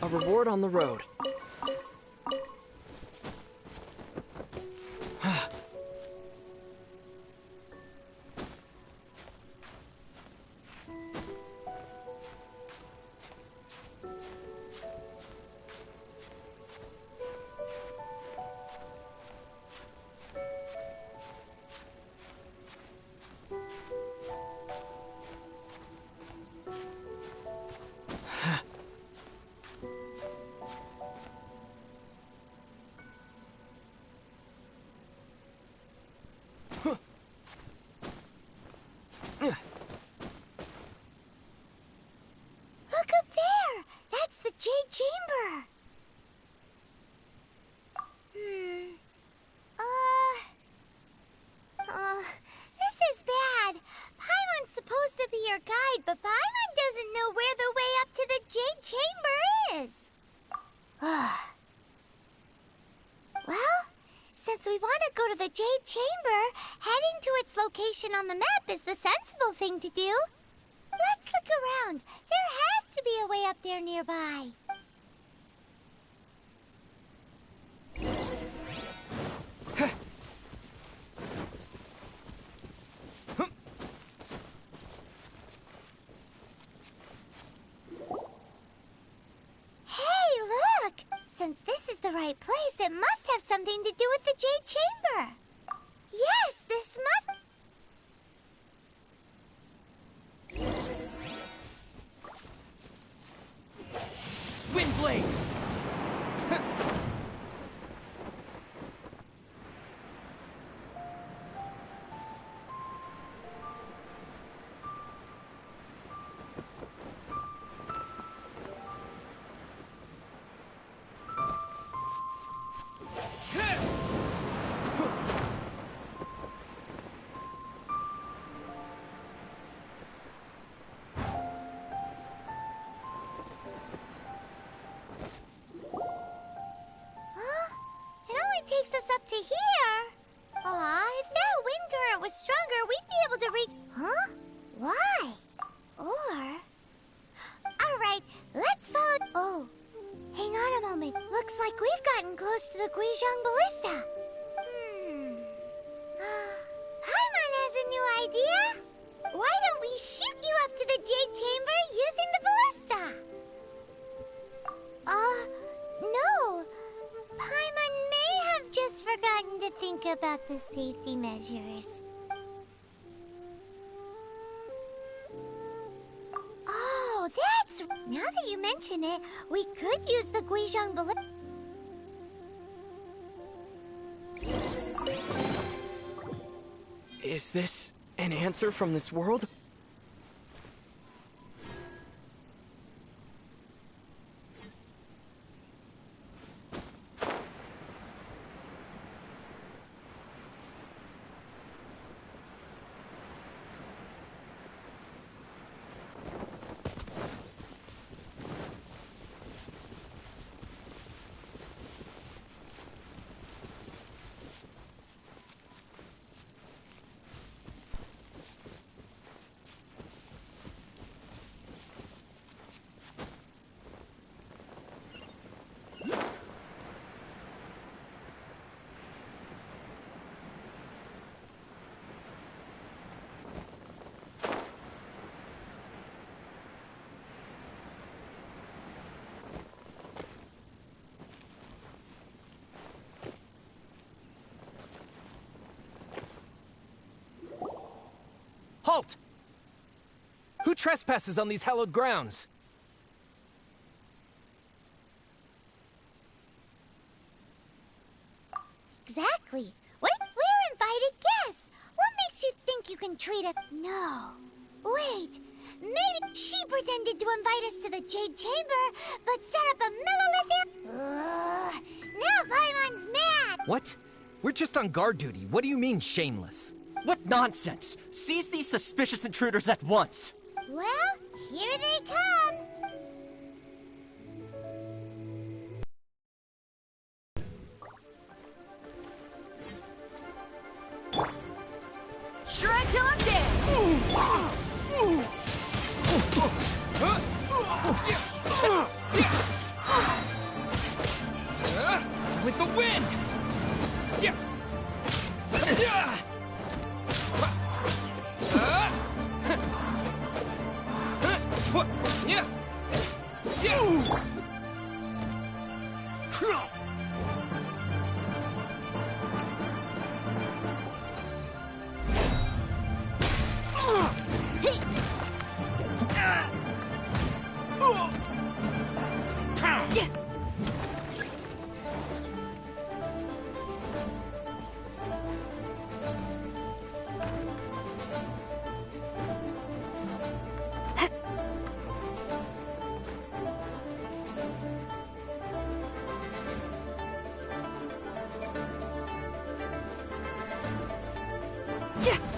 A reward on the road. Look up there! That's the Jade Chamber! This is bad. Paimon's supposed to be your guide, but Paimon doesn't know where the way up to the Jade Chamber is. Well, since we want to go to the Jade Chamber, heading to its location on the map is the sensible thing to do. Let's look around. There has to be a way up there nearby. Hey, look! Since this is the right place, it must have something to do with the Jade Chamber. Yes, this must... Windblade! Takes us up to here. Aw, if that wind current was stronger, we'd be able to reach... Huh? Why? Or... Alright, let's follow... Oh, hang on a moment. Looks like we've gotten close to the Guizhong Ballista. Paimon has a new idea. Why don't we shoot you up to the Jade Chamber using the ballista? No. Paimon may have just forgotten to think about the safety measures. Oh, that's... Now that you mention it, we could use the Guizhong Ballista. Is this an answer from this world? Halt! Who trespasses on these hallowed grounds? Exactly. We're invited guests. What makes you think you can treat us? No. Wait. Maybe she pretended to invite us to the Jade Chamber, but set up a millilithium. Now Paimon's mad. What? We're just on guard duty. What do you mean, shameless? What nonsense! Seize these suspicious intruders at once! Well, here they come. Shred till I'm dead! With the wind!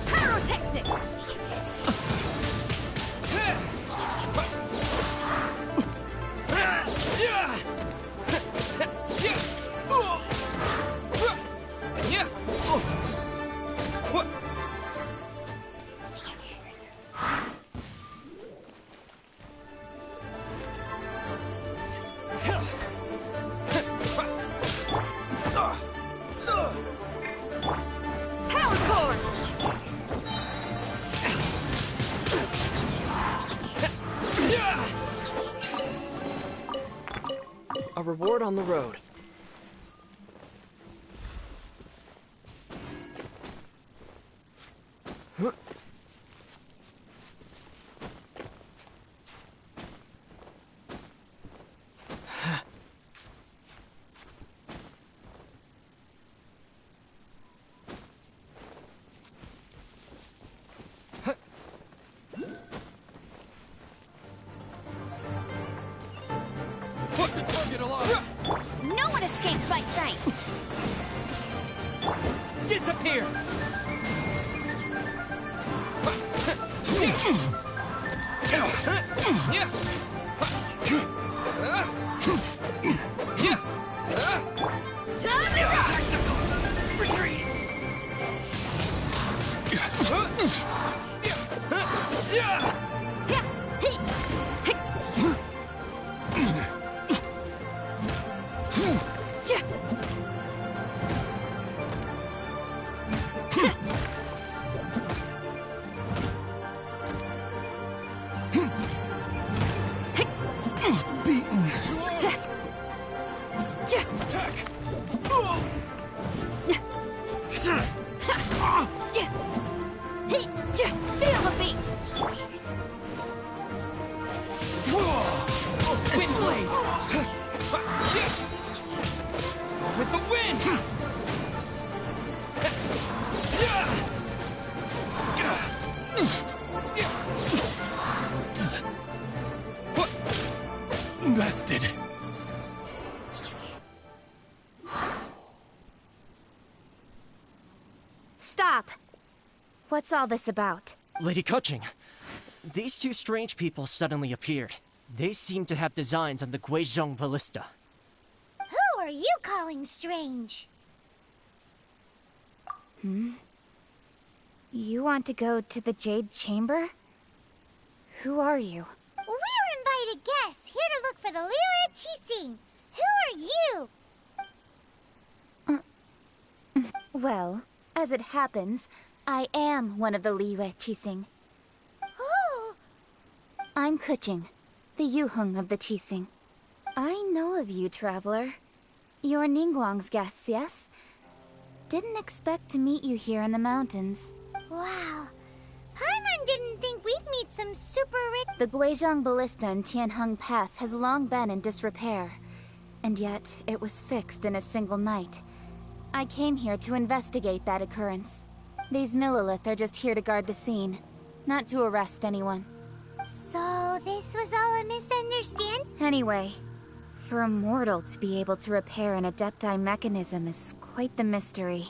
Pyrotechnic! Power cord! A reward on the road. Put the target alive! No one escapes my sights! Disappear! Time to rock! Retreat! Beaten. Attack! Feel the beat! Wind blade! With the wind! Bested. Stop! What's all this about? Lady Kuching, these two strange people suddenly appeared. They seem to have designs on the Guizhong Ballista. Who are you calling strange? You want to go to the Jade Chamber? Who are you? We're invited guests here to look for the Liyue Qixing. Who are you? Well, as it happens, I am one of the Liyue Qixing. Oh, I'm Kuching, the Yuheng of the Qixing. I know of you, traveler. You're Ningguang's guests, yes? Didn't expect to meet you here in the mountains. wow. Paimon didn't The Guizhong Ballista in Tianheng Pass has long been in disrepair, and yet it was fixed in a single night. I came here to investigate that occurrence. These Millilith are just here to guard the scene, not to arrest anyone. So this was all a misunderstanding? Anyway, for a mortal to be able to repair an Adepti mechanism is quite the mystery,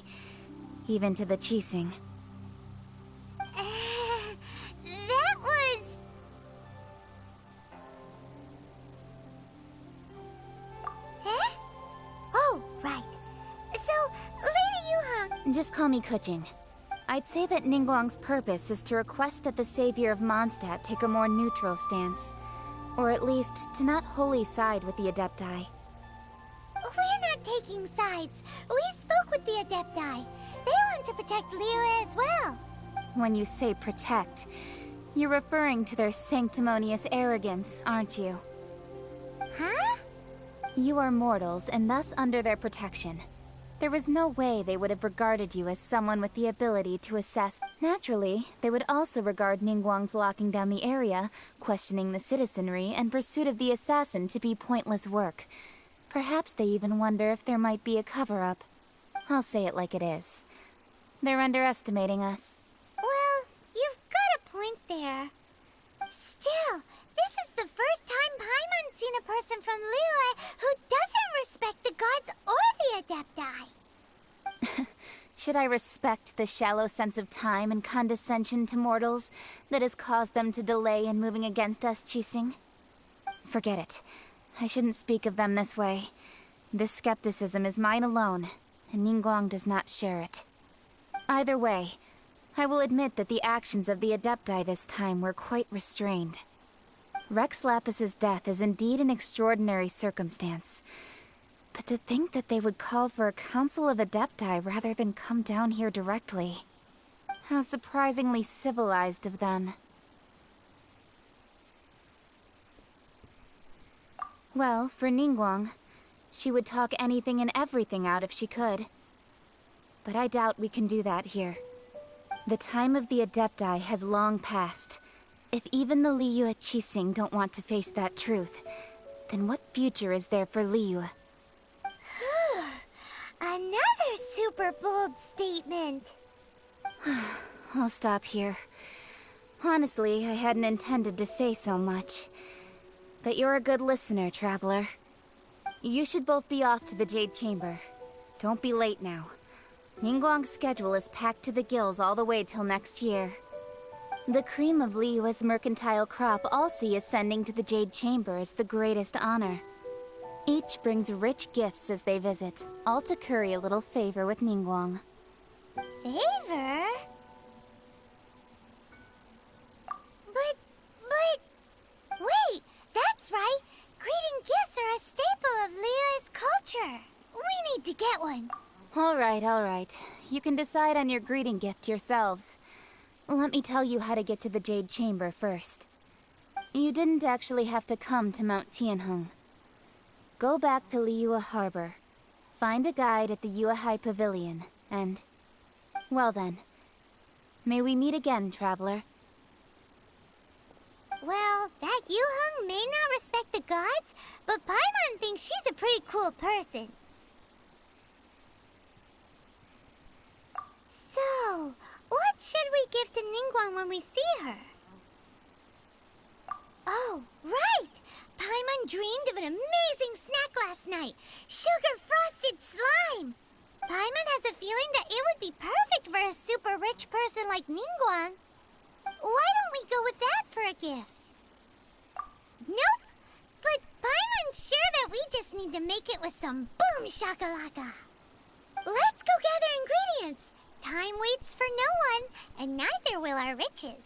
even to the Qixing. That was... Eh? Oh, right. So, Lady Yuheng... Just call me Kuching. I'd say that Ningguang's purpose is to request that the savior of Mondstadt take a more neutral stance. Or at least, to not wholly side with the Adepti. We're not taking sides. We spoke with the Adepti. They want to protect Liyue as well. When you say protect, you're referring to their sanctimonious arrogance, aren't you? Huh? You are mortals, and thus under their protection. There was no way they would have regarded you as someone with the ability to assess. Naturally, they would also regard Ningguang's locking down the area, questioning the citizenry, and pursuit of the assassin to be pointless work. Perhaps they even wonder if there might be a cover-up. I'll say it like it is. They're underestimating us. Well, you've got a point there. Still, this is the first time Paimon's seen a person from Liyue who doesn't respect the gods or the Adepti. Should I respect the shallow sense of time and condescension to mortals that has caused them to delay in moving against us, Qixing? Forget it. I shouldn't speak of them this way. This skepticism is mine alone, and Ningguang does not share it. Either way, I will admit that the actions of the Adepti this time were quite restrained. Rex Lapis's death is indeed an extraordinary circumstance. But to think that they would call for a council of Adepti rather than come down here directly. How surprisingly civilized of them. Well, for Ningguang, she would talk anything and everything out if she could. But I doubt we can do that here. The time of the Adepti has long passed. If even the Liyue Qixing don't want to face that truth, then what future is there for Liyue? Another super bold statement. I'll stop here. Honestly, I hadn't intended to say so much. But you're a good listener, Traveler. You should both be off to the Jade Chamber. Don't be late now. Ningguang's schedule is packed to the gills all the way till next year. The cream of Liyue's mercantile crop all see ascending to the Jade Chamber as the greatest honor. Each brings rich gifts as they visit, all to curry a little favor with Ningguang. Favor? But... Wait, that's right! Greeting gifts are a staple of Liyue's culture. We need to get one. Alright. You can decide on your greeting gift yourselves. Let me tell you how to get to the Jade Chamber first. You didn't actually have to come to Mount Tianheng. Go back to Liyue Harbor. Find a guide at the Yuehai Pavilion, and... well then. May we meet again, Traveler. Well, that Yuheng may not respect the gods, but Paimon thinks she's a pretty cool person. So, what should we give to Ningguang when we see her? Oh, right! Paimon dreamed of an amazing snack last night! Sugar-frosted slime! Paimon has a feeling that it would be perfect for a super rich person like Ningguang. Why don't we go with that for a gift? Nope! But Paimon's sure that we just need to make it with some boom shakalaka. Let's go gather ingredients! Time waits for no one, and neither will our riches.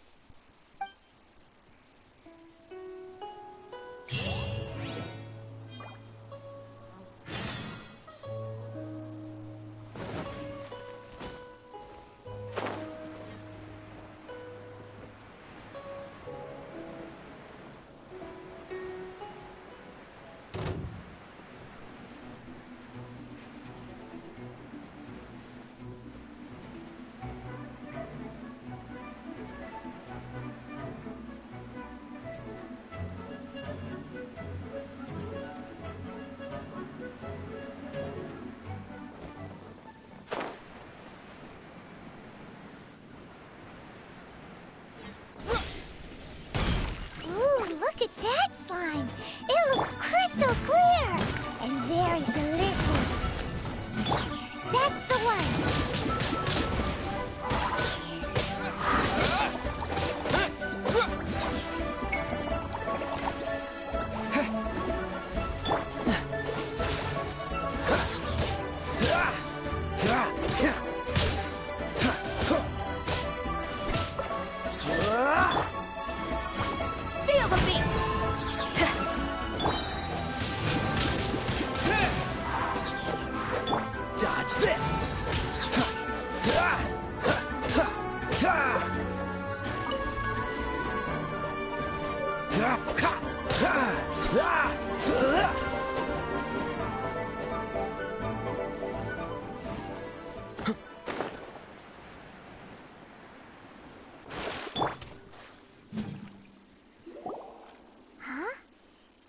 Huh?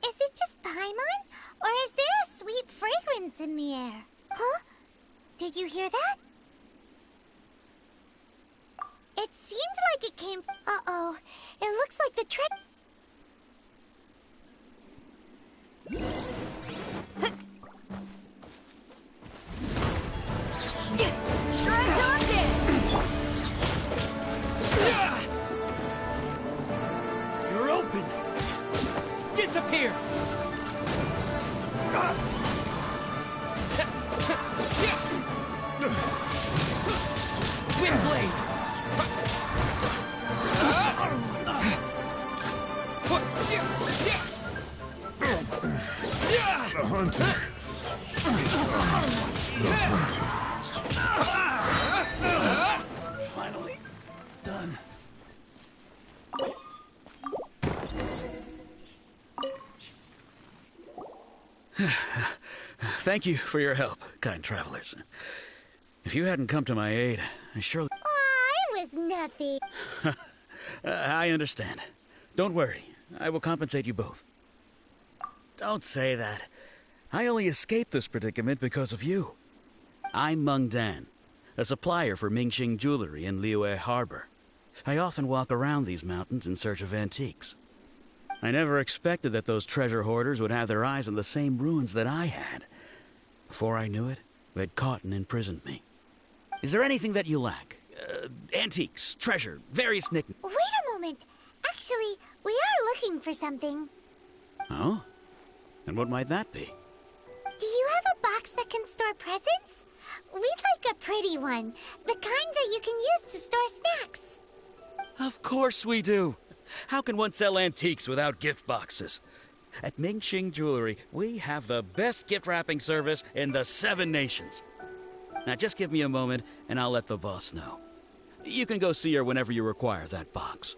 Is it just Paimon? Or is there a sweet fragrance in the air? Huh? Did you hear that? It seemed like it came... Uh-oh. It looks like the trick... You're open! Disappear! Windblade! The hunter. Finally. Done. Thank you for your help, kind travelers. If you hadn't come to my aid, I surely... Aw, it was nothing. I understand. Don't worry. I will compensate you both. Don't say that. I only escaped this predicament because of you. I'm Meng Dan, a supplier for Mingxing Jewelry in Liyue Harbor. I often walk around these mountains in search of antiques. I never expected that those treasure hoarders would have their eyes on the same ruins that I had. Before I knew it, they'd caught and imprisoned me. Is there anything that you lack? Antiques, treasure, various knickknacks. Wait a moment. Actually, we are looking for something. Oh? And what might that be? Do you have a box that can store presents? We'd like a pretty one. The kind that you can use to store snacks. Of course we do. How can one sell antiques without gift boxes? At Mingxing Jewelry, we have the best gift wrapping service in the 7 nations. Now just give me a moment and I'll let the boss know. You can go see her whenever you require that box.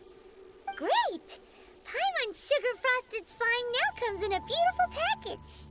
Great! Paimon's sugar-frosted slime now comes in a beautiful package.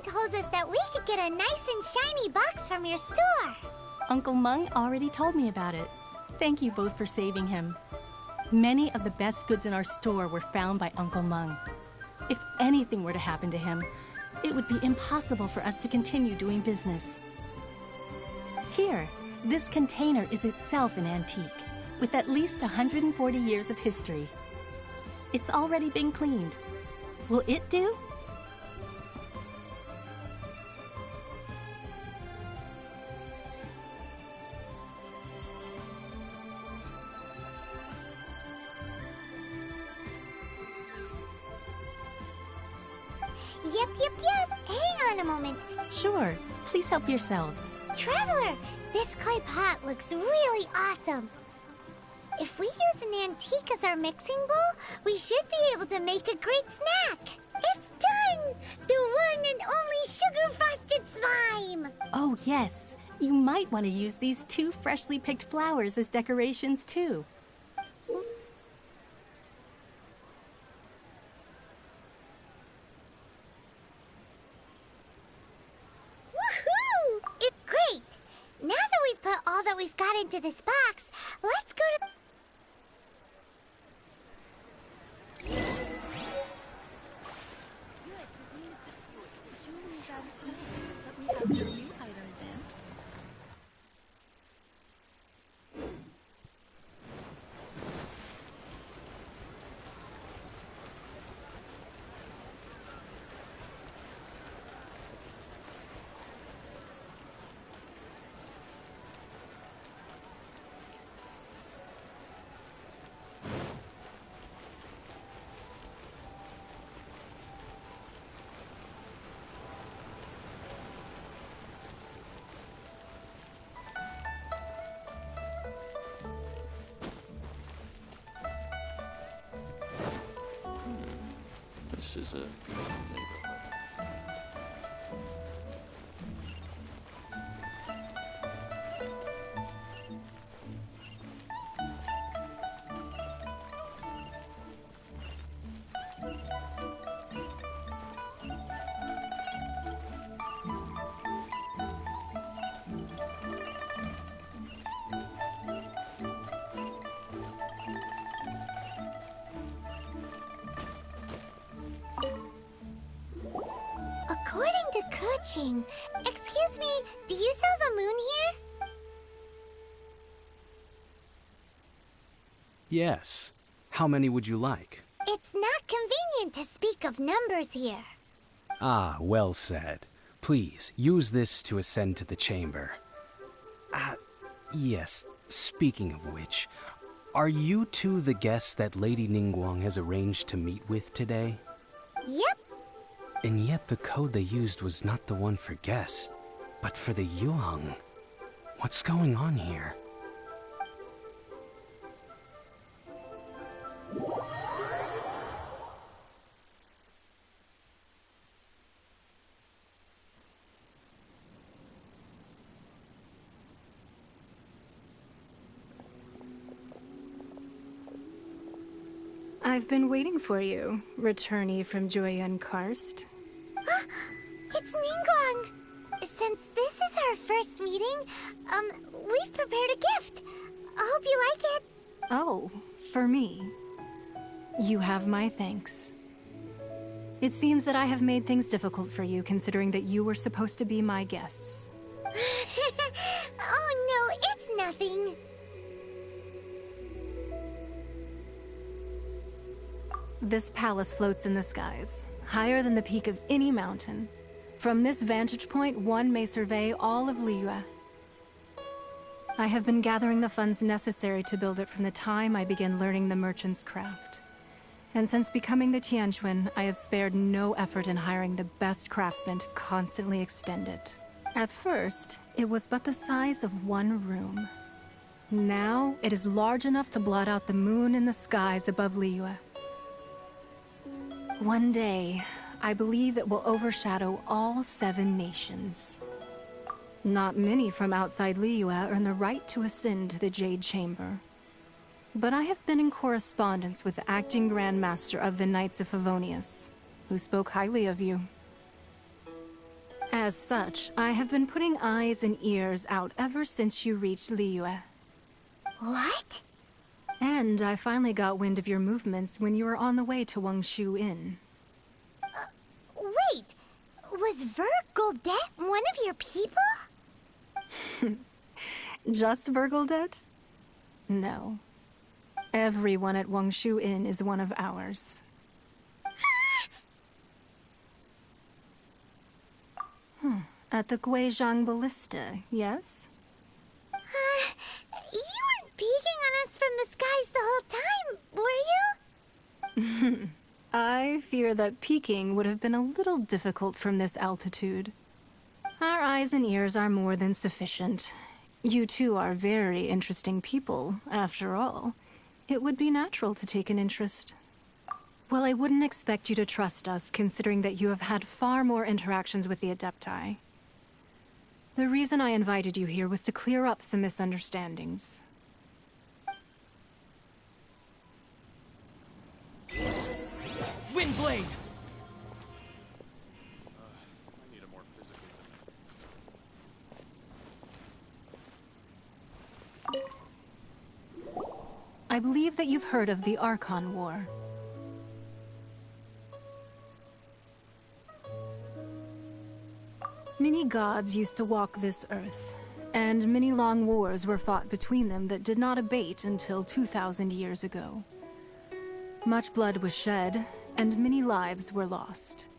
Told us that we could get a nice and shiny box from your store. Uncle Meng already told me about it. Thank you both for saving him. Many of the best goods in our store were found by Uncle Meng. If anything were to happen to him, it would be impossible for us to continue doing business. Here, this container is itself an antique, with at least 140 years of history. It's already been cleaned. Will it do? Yep. Hang on a moment. Sure. Please help yourselves. Traveler, this clay pot looks really awesome. If we use an antique as our mixing bowl, we should be able to make a great snack. It's done! The one and only sugar-frosted slime! Oh, yes. You might want to use these 2 freshly picked flowers as decorations, too. Woohoo! It's great! Now that we've put all that we've got into this box, let's go to... This is a beautiful neighborhood. According to Kuching, excuse me, do you sell the moon here? Yes. How many would you like? It's not convenient to speak of numbers here. Ah, well said. Please, use this to ascend to the chamber. Yes, speaking of which, are you two the guests that Lady Ningguang has arranged to meet with today? Yep. And yet the code they used was not the one for guests, but for the Yuheng. What's going on here? I've been waiting for you, returnee from Joyun Karst. It's Ningguang. Since this is our first meeting, we've prepared a gift. I hope you like it. Oh, for me. You have my thanks. It seems that I have made things difficult for you, considering that you were supposed to be my guests. Oh no, it's nothing. This palace floats in the skies, higher than the peak of any mountain. From this vantage point, one may survey all of Liyue. I have been gathering the funds necessary to build it from the time I began learning the merchant's craft. And since becoming the Tianquan, I have spared no effort in hiring the best craftsmen to constantly extend it. At first, it was but the size of one room. Now, it is large enough to blot out the moon in the skies above Liyue. One day, I believe it will overshadow all 7 nations. Not many from outside Liyue earn the right to ascend to the Jade Chamber. But I have been in correspondence with the acting Grand Master of the Knights of Favonius, who spoke highly of you. As such, I have been putting eyes and ears out ever since you reached Liyue. What? And I finally got wind of your movements when you were on the way to Wangshu Inn. Wait, was Vergoldet one of your people? Just Vergoldet? No. Everyone at Wangshu Inn is one of ours. At the Guizhang Ballista, yes? You weren't peeking on us from the skies the whole time, were you? I fear that peeking would have been a little difficult from this altitude. Our eyes and ears are more than sufficient. You two are very interesting people, after all. It would be natural to take an interest. Well, I wouldn't expect you to trust us, considering that you have had far more interactions with the Adepti. The reason I invited you here was to clear up some misunderstandings. Windblade! I need a more physical. I believe that you've heard of the Archon War. Many gods used to walk this earth, and many long wars were fought between them that did not abate until 2,000 years ago. Much blood was shed, and many lives were lost.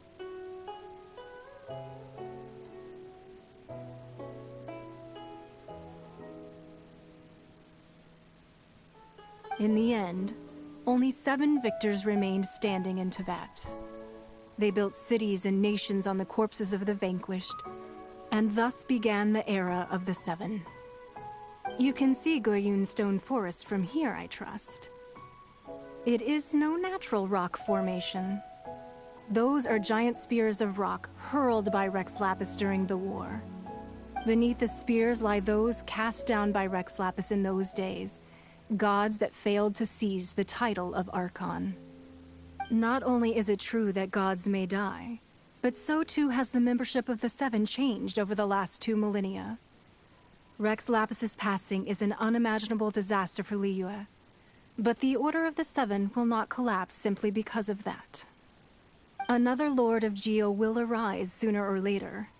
In the end, only 7 victors remained standing in Tevat. They built cities and nations on the corpses of the vanquished, and thus began the era of the 7. You can see Goyun Stone Forest from here, I trust. It is no natural rock formation. Those are giant spears of rock hurled by Rex Lapis during the war. Beneath the spears lie those cast down by Rex Lapis in those days, gods that failed to seize the title of Archon. Not only is it true that gods may die, but so too has the membership of the 7 changed over the last 2 millennia. Rex Lapis's passing is an unimaginable disaster for Liyue, but the Order of the 7 will not collapse simply because of that. Another Lord of Geo will arise sooner or later.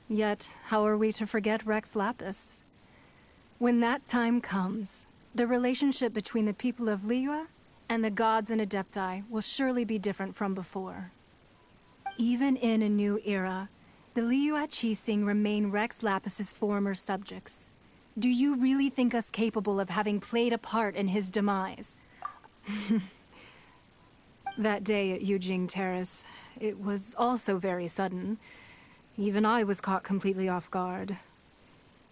Yet, how are we to forget Rex Lapis? When that time comes, the relationship between the people of Liyue and the gods and Adepti will surely be different from before. Even in a new era, the Liyue Qixing remain Rex Lapis's former subjects. Do you really think us capable of having played a part in his demise? That day at Yujing Terrace, it was also very sudden. Even I was caught completely off guard.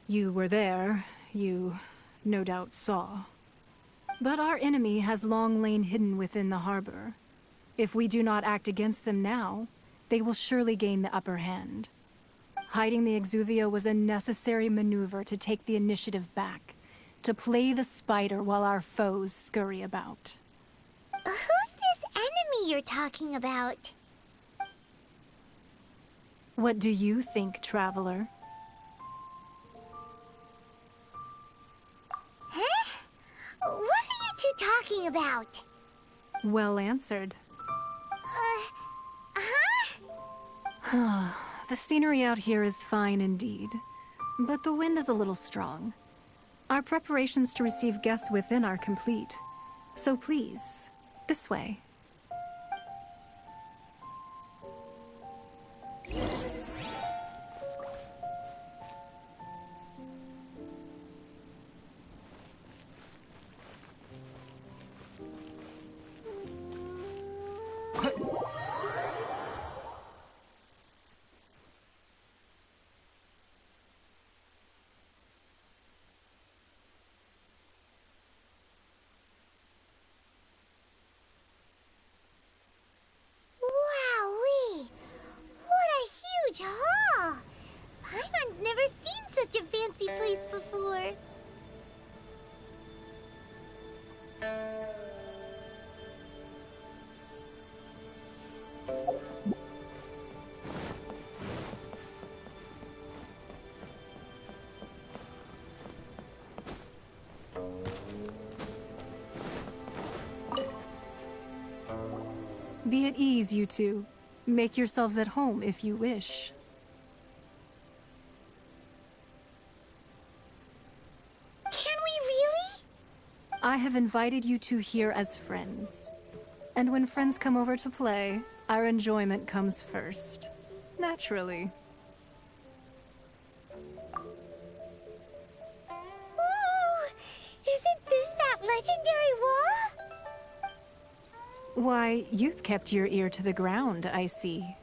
You were there, you no doubt saw. But our enemy has long lain hidden within the harbor. If we do not act against them now, they will surely gain the upper hand. Hiding the Exuvia was a necessary maneuver to take the initiative back, to play the spider while our foes scurry about. Who's this enemy you're talking about? What do you think, traveler? Huh? What are you two talking about? Well answered. Huh? The scenery out here is fine indeed, but the wind is a little strong. Our preparations to receive guests within are complete, so please, this way. Wowee! What a huge hall! Paimon's never seen such a fancy place before. Be at ease, you two. Make yourselves at home if you wish. Can we really? I have invited you two here as friends. And when friends come over to play, our enjoyment comes first. Naturally. Ooh! Isn't this that legendary wall? Why, you've kept your ear to the ground, I see.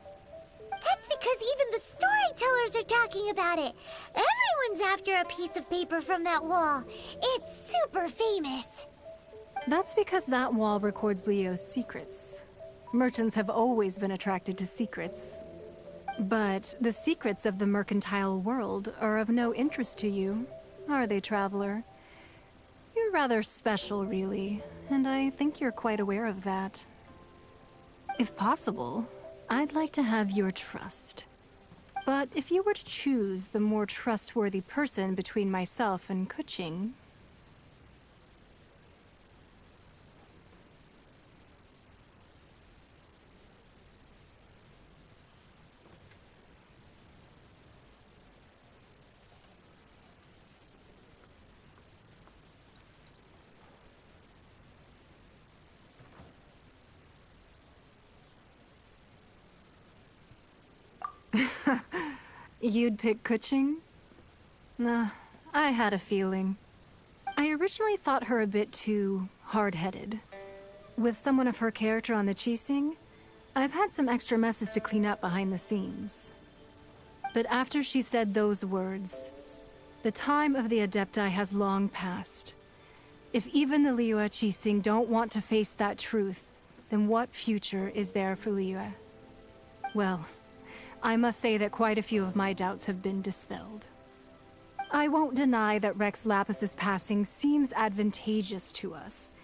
That's because even the storytellers are talking about it. Everyone's after a piece of paper from that wall. It's super famous. That's because that wall records Leo's secrets. Merchants have always been attracted to secrets. But the secrets of the mercantile world are of no interest to you, are they, traveler? You're rather special, really, and I think you're quite aware of that. If possible, I'd like to have your trust. But if you were to choose the more trustworthy person between myself and Kuching... You'd pick Kuching? Nah, I had a feeling. I originally thought her a bit too hard-headed. With someone of her character on the Qixing, I've had some extra messes to clean up behind the scenes. But after she said those words, the time of the Adepti has long passed. If even the Liyue Qixing don't want to face that truth, then what future is there for Liyue? Well, I must say that quite a few of my doubts have been dispelled. I won't deny that Rex Lapis's passing seems advantageous to us.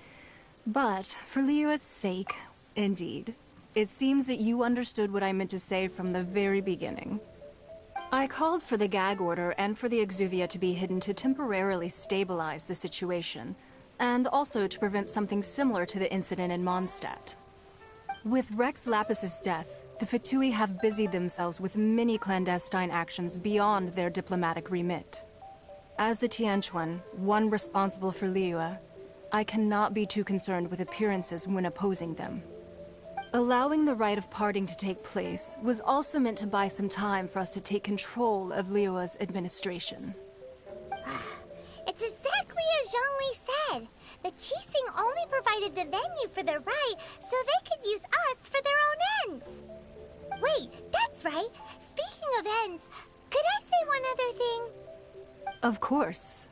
But for Liyue's sake, indeed, it seems that you understood what I meant to say from the very beginning. I called for the gag order and for the Exuvia to be hidden to temporarily stabilize the situation, and also to prevent something similar to the incident in Mondstadt. With Rex Lapis's death, the Fatui have busied themselves with many clandestine actions beyond their diplomatic remit. As the Tianquan, one responsible for Liyue, I cannot be too concerned with appearances when opposing them. Allowing the rite of parting to take place was also meant to buy some time for us to take control of Liyue's administration. It's exactly as Zhongli said. The Qixing only provided the venue for the rite so they could use us for their own ends. Wait, that's right. Speaking of ends, could I say one other thing? Of course.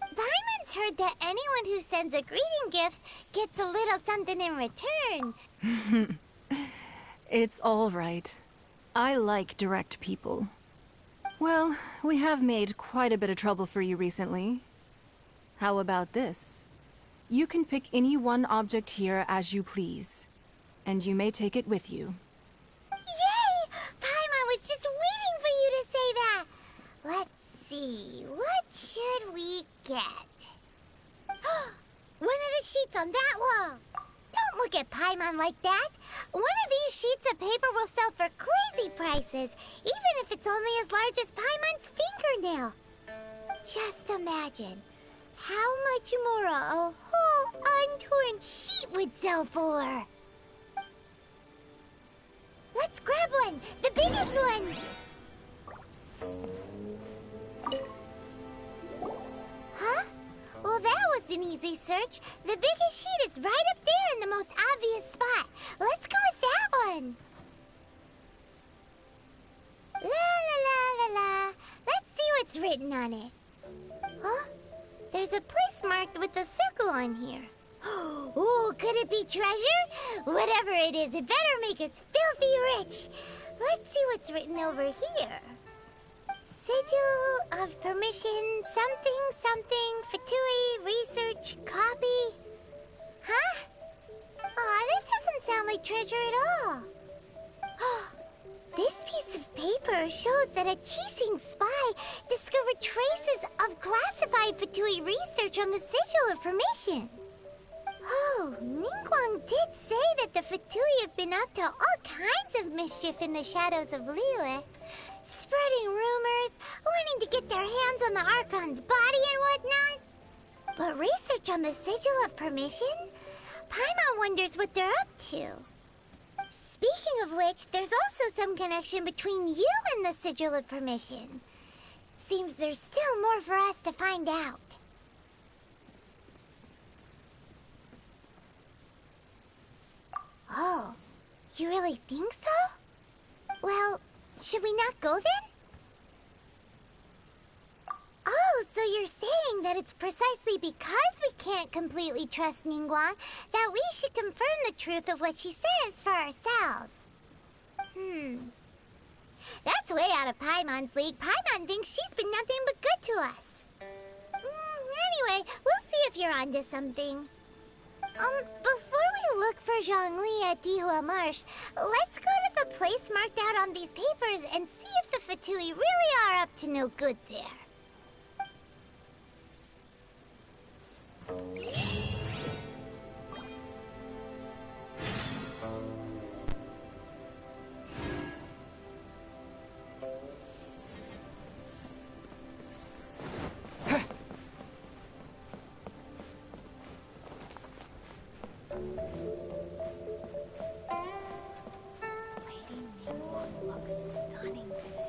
Paimon's heard that anyone who sends a greeting gift gets a little something in return. It's all right. I like direct people. Well, we have made quite a bit of trouble for you recently. How about this? You can pick any one object here as you please, and you may take it with you. Yay! Paimon was just waiting for you to say that. Let's see, what should we get? One of the sheets on that wall. Don't look at Paimon like that. One of these sheets of paper will sell for crazy prices, even if it's only as large as Paimon's fingernail. Just imagine how much more a whole untorn sheet would sell for. Let's grab one! The biggest one! Huh? Well, that was an easy search. The biggest sheet is right up there in the most obvious spot. Let's go with that one. La la la la la. Let's see what's written on it. Huh? There's a place marked with a circle on here. Oh, could it be treasure? Whatever it is, it better make us filthy rich. Let's see what's written over here. Sigil of permission, something, something, Fatui, research, copy. Huh? Aw, that doesn't sound like treasure at all. This piece of paper shows that a Qixing spy discovered traces of classified Fatui research on the Sigil of permission. Oh, Ningguang did say that the Fatui have been up to all kinds of mischief in the shadows of Liyue. Spreading rumors, wanting to get their hands on the Archon's body and whatnot. But research on the Sigil of permission? Paimon wonders what they're up to. Speaking of which, there's also some connection between you and the Sigil of permission. Seems there's still more for us to find out. Oh, you really think so? Well, should we not go then? Oh, so you're saying that it's precisely because we can't completely trust Ningguang that we should confirm the truth of what she says for ourselves. That's way out of Paimon's league. Paimon thinks she's been nothing but good to us. Anyway, we'll see if you're onto something. Before we look for Zhongli at Dihua Marsh, let's go to the place marked out on these papers and see if the Fatui really are up to no good there. Lady Ningguang looks stunning today.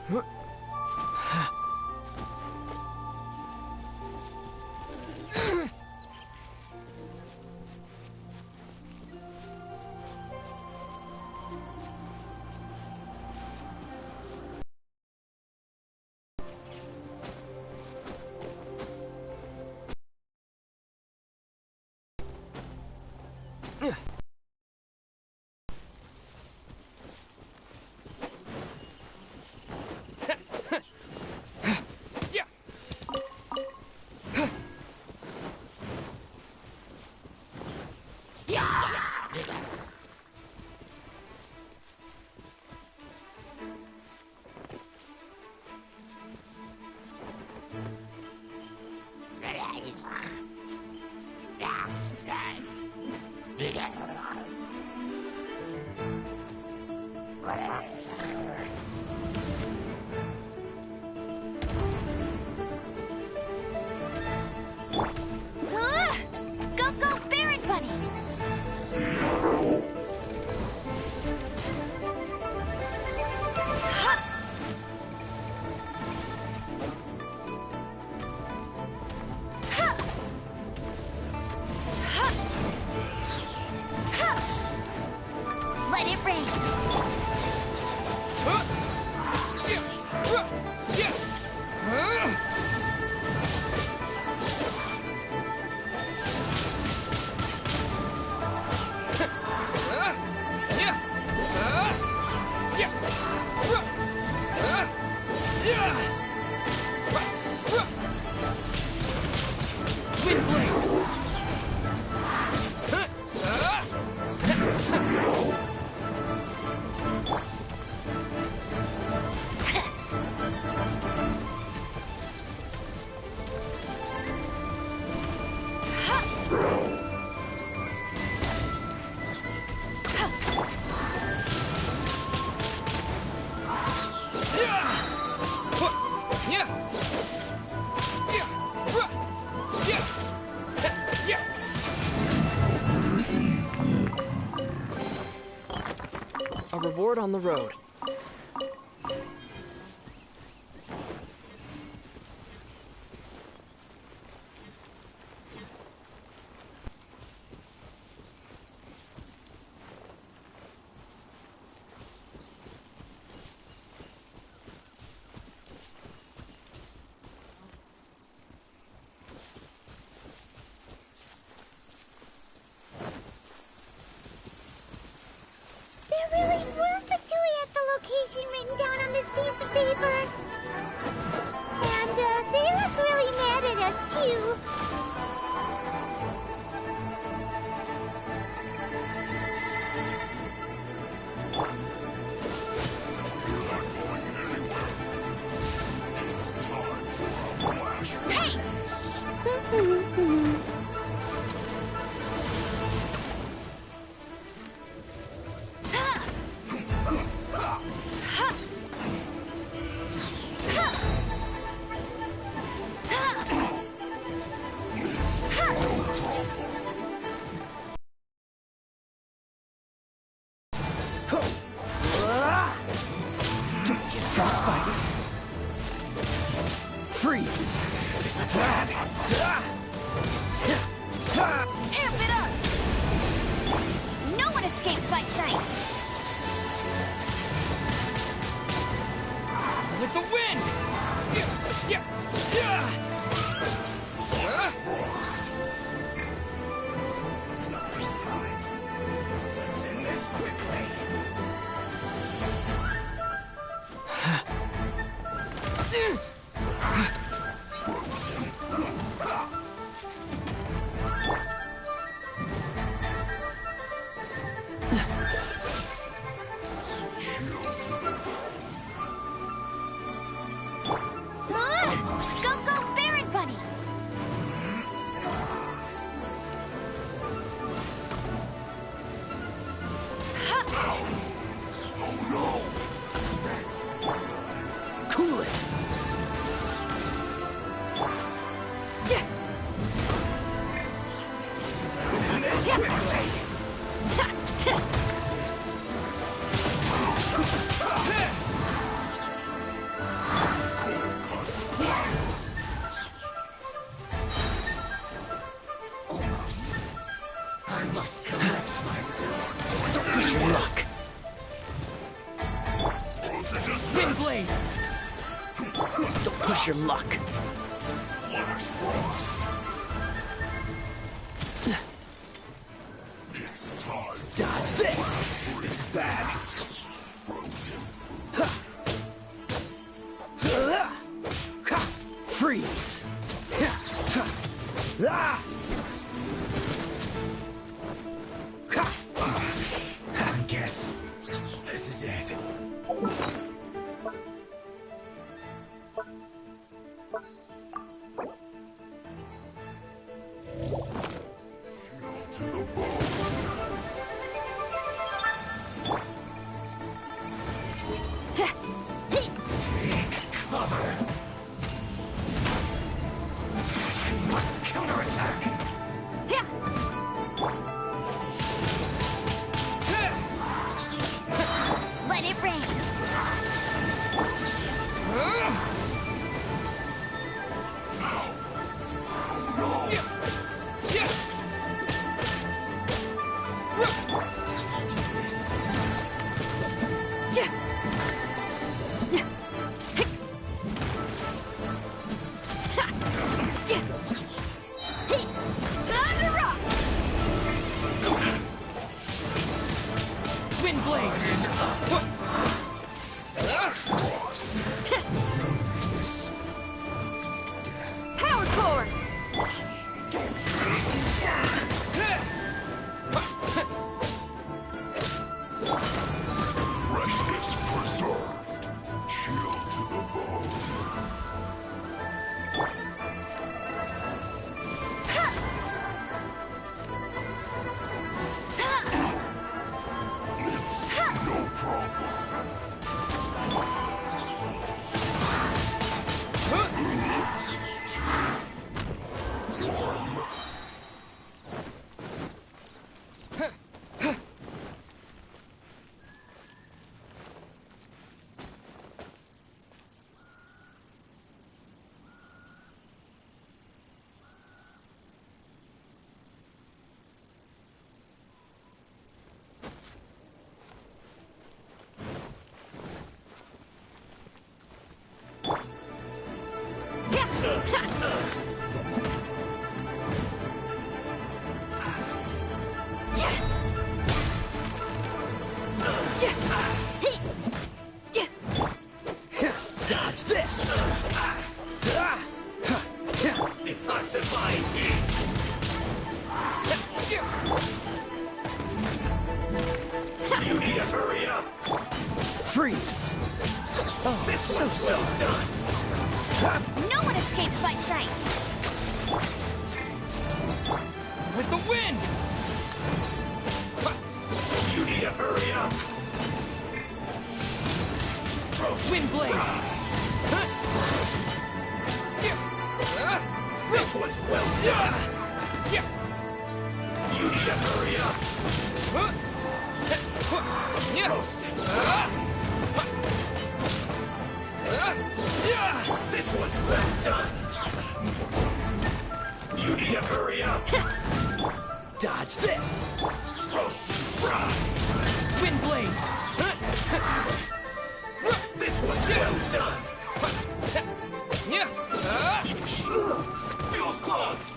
Go, go, Baron Bunny! Let it rain! A reward on the road. There really were Fatui at the location written down on this piece of paper. And they look really mad at us, too. Frostbite. Freeze. This is bad. Amp it up! No one escapes my sights! With the wind. It's not this time. Let's end this quickly. Go, go, Baron Bunny! Cool it. Don't push your luck. Flash Frost. It's time. Dodge this! This is bad. Freeze! I guess this is it. Shield to the bone. Cover. I must counterattack. Let it rain. Time to rock! Wind blade! Power cord. Freshness preserved. Chill to the bone. It's no problem. Warm. Dodge this! Detoxifying heat. You need to hurry up. Freeze! Oh, This so one's well done. No one escapes my sight. With the wind! You need to hurry up. Wind blade! This one's well done. You need to hurry up. Roasted. This one's well done. You need to hurry up. dodge this! Roasted fry. Wind blade! This one's well done. Feels clogged.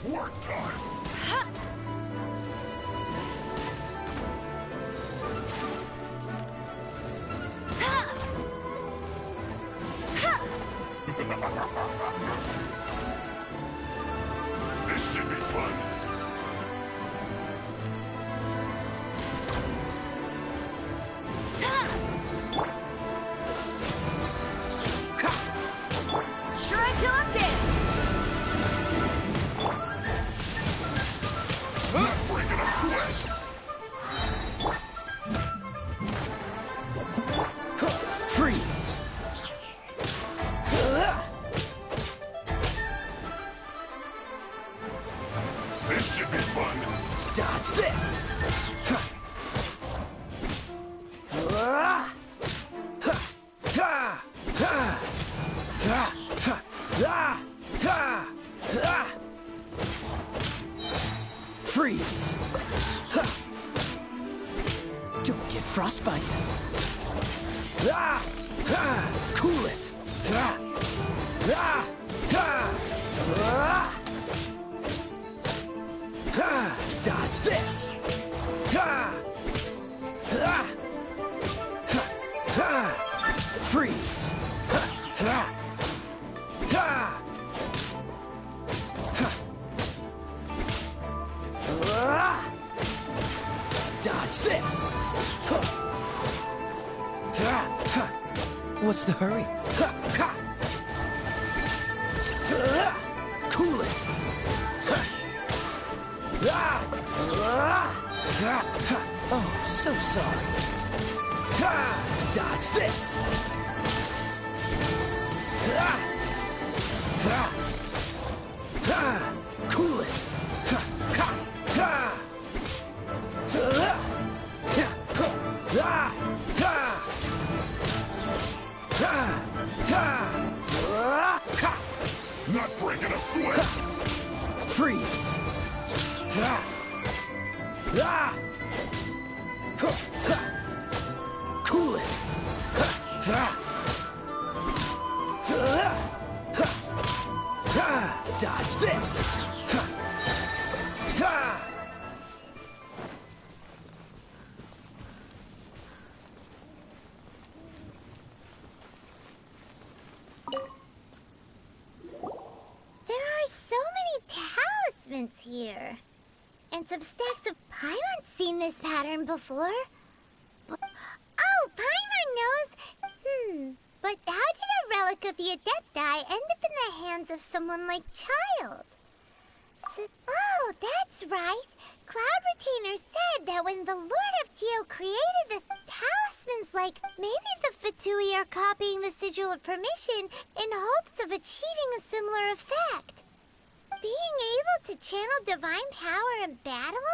Work time. This should be fun. Shred till I'm dead. Not breaking a sweat. Freeze! Freeze! Don't get frostbite. Cool it. Dodge this. Freeze. Dodge this. What's the hurry? Cool it. Oh, so sorry. Dodge this. Cool it. Not breaking a sweat! Freeze. Cool it. Dodge this. There are so many talismans here. And some stacks of Paimon's seen this pattern before. Oh, Paimon knows. But how did a relic of the Adepti end up in the hands of someone like Child? Oh, that's right. Cloud Retainer said that when the Lord of Geo created this, talismans like maybe the Fatui are copying the Sigil of Permission in hopes of achieving a similar effect. Being able to channel divine power in battle?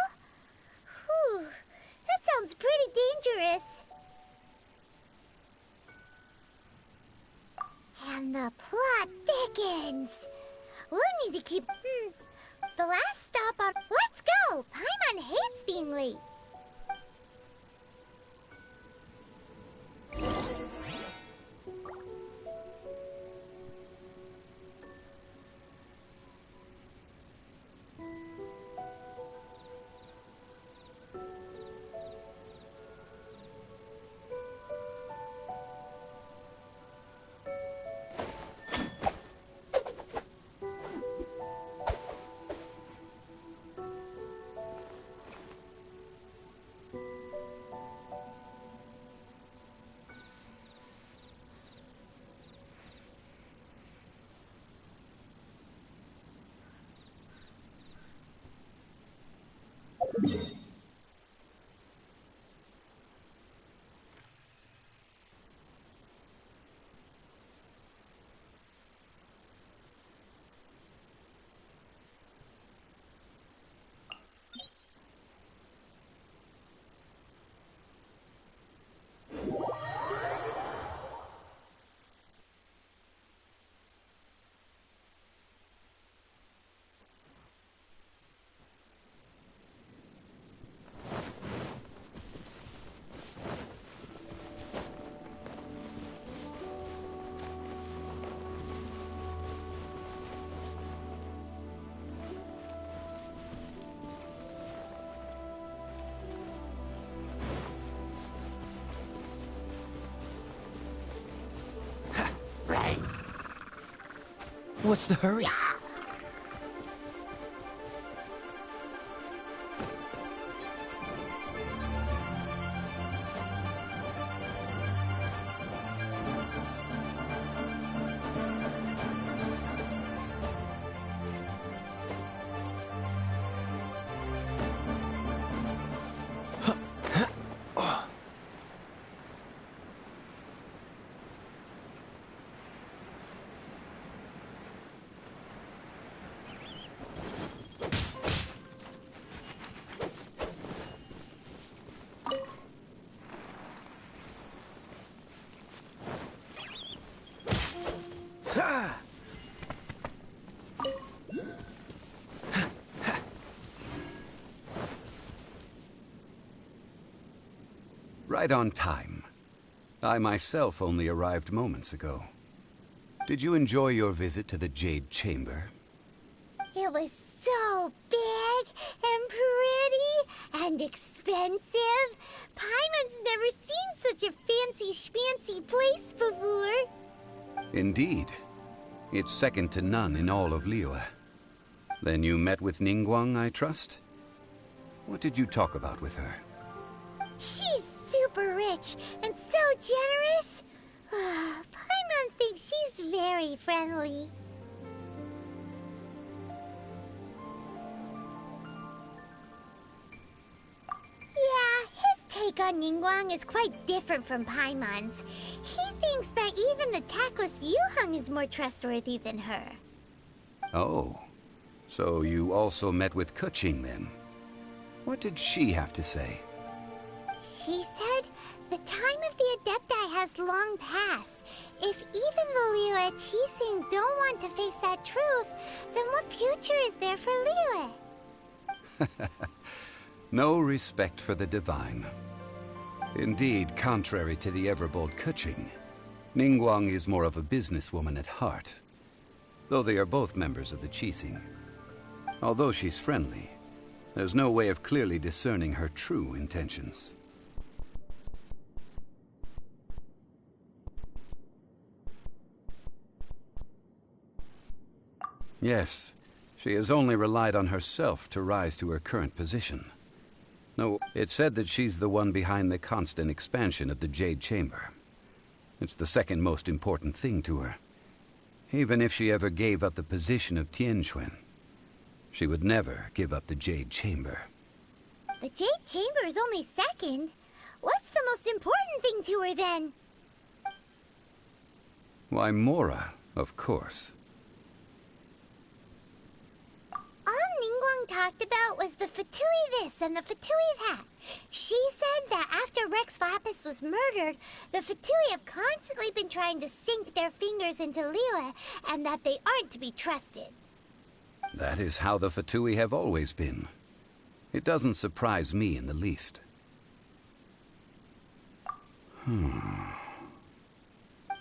Whew, that sounds pretty dangerous. And the plot thickens. We'll need to keep... The last stop on... Let's go! Paimon hates being late. What's the hurry? Right on time. I myself only arrived moments ago. Did you enjoy your visit to the Jade Chamber? It was so big and pretty and expensive. Paimon's never seen such a fancy schmancy place before. Indeed. It's second to none in all of Liyue. Then you met with Ningguang, I trust? What did you talk about with her? She's super rich and so generous. Paimon thinks she's very friendly. Yeah, his take on Ningguang is quite different from Paimon's. He thinks that even the tactless Yuheng is more trustworthy than her. Oh, so you also met with Keqing then? What did she have to say? She said the time of the Adepti has long passed. If even the Liyue Qixing don't want to face that truth, then what future is there for Liyue? No respect for the divine. Indeed, contrary to the ever-bold Keqing, Ningguang is more of a businesswoman at heart, though they are both members of the Qixing. Although she's friendly, there's no way of clearly discerning her true intentions. Yes, she has only relied on herself to rise to her current position. No, it's said that she's the one behind the constant expansion of the Jade Chamber. It's the second most important thing to her. Even if she ever gave up the position of Tianquan, she would never give up the Jade Chamber. The Jade Chamber is only second. What's the most important thing to her then? Why, Mora, of course. All Ningguang talked about was the Fatui this and the Fatui that. She said that after Rex Lapis was murdered, the Fatui have constantly been trying to sink their fingers into Liyue, and that they aren't to be trusted. That is how the Fatui have always been. It doesn't surprise me in the least.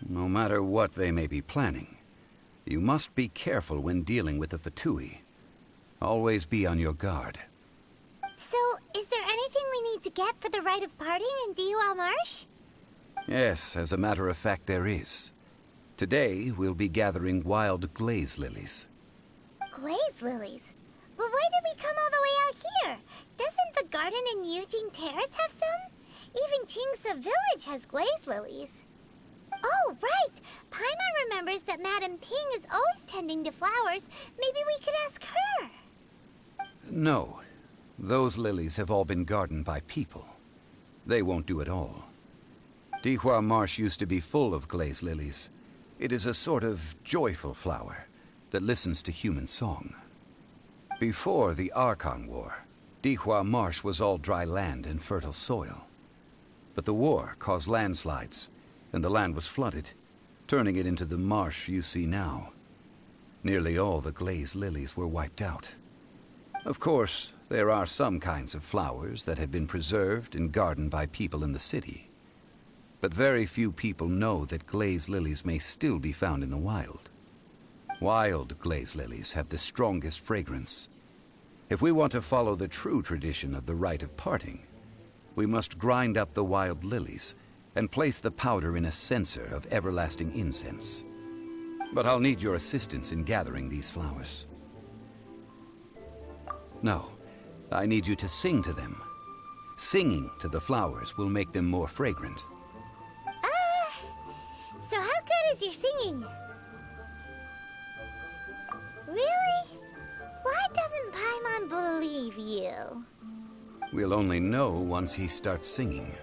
No matter what they may be planning, you must be careful when dealing with the Fatui. Always be on your guard. So, is there anything we need to get for the rite of parting in Dihua Marsh? Yes, as a matter of fact, there is. Today, we'll be gathering wild glaze lilies. Glaze lilies? But why did we come all the way out here? Doesn't the garden in Yujing Terrace have some? Even Qingse Village has glaze lilies. Oh, right! Paimon remembers that Madame Ping is always tending to flowers. Maybe we could ask her. No. Those lilies have all been gardened by people. They won't do it all. Dihua Marsh used to be full of glaze lilies. It is a sort of joyful flower that listens to human song. Before the Archon War, Dihua Marsh was all dry land and fertile soil. But the war caused landslides, and the land was flooded, turning it into the marsh you see now. Nearly all the glaze lilies were wiped out. Of course, there are some kinds of flowers that have been preserved and gardened by people in the city. But very few people know that glaze lilies may still be found in the wild. Wild glaze lilies have the strongest fragrance. If we want to follow the true tradition of the rite of parting, we must grind up the wild lilies and place the powder in a censer of everlasting incense. But I'll need your assistance in gathering these flowers. No, I need you to sing to them. Singing to the flowers will make them more fragrant. So how good is your singing? Really? Why doesn't Paimon believe you? We'll only know once he starts singing.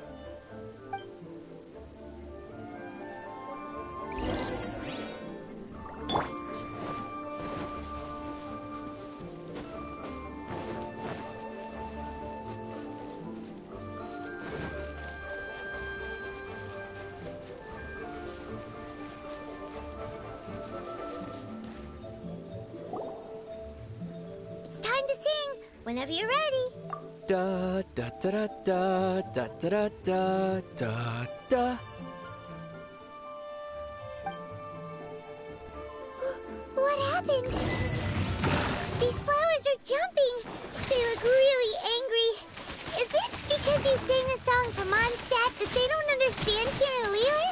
time to sing. Whenever you're ready. Da da da da da da da da da da. What happened? These flowers are jumping. They look really angry. Is it because you sang a song for Mondstadt that they don't understand here in Liyue?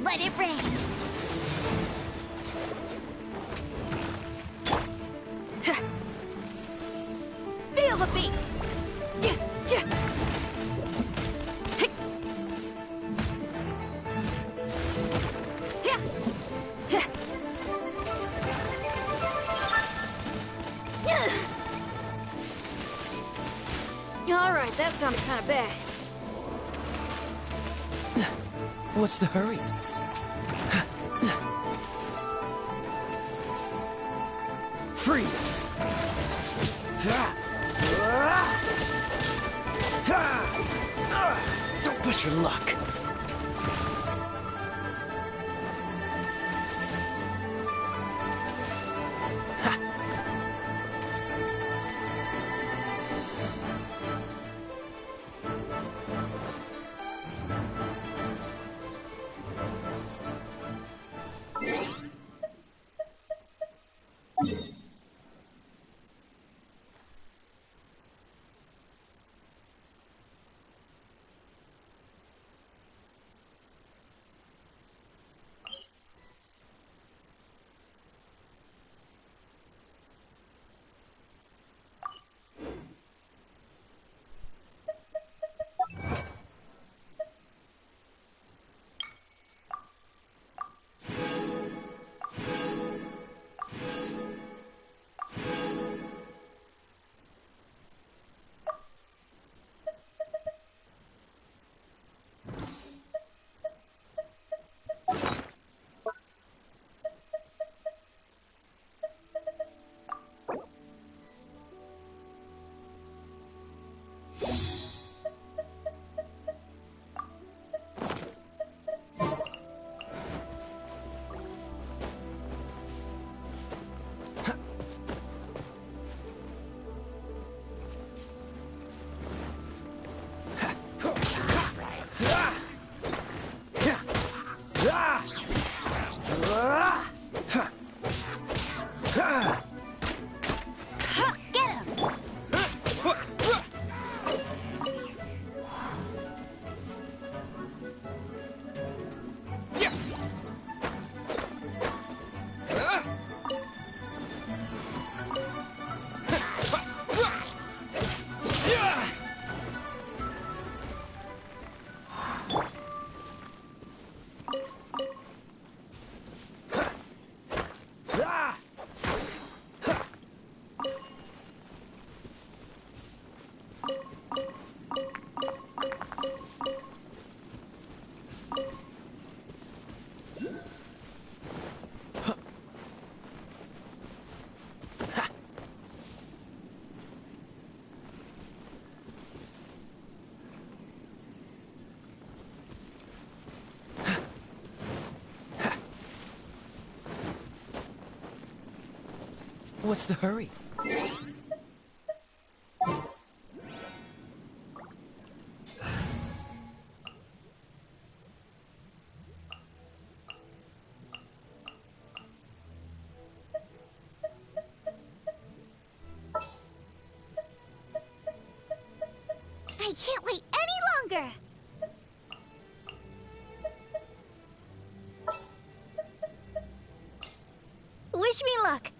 Let it rain. Feel the beat. All right, that sounded kind of bad. What's the hurry? Freeze! Don't push your luck. What's the hurry? I can't wait any longer! Wish me luck!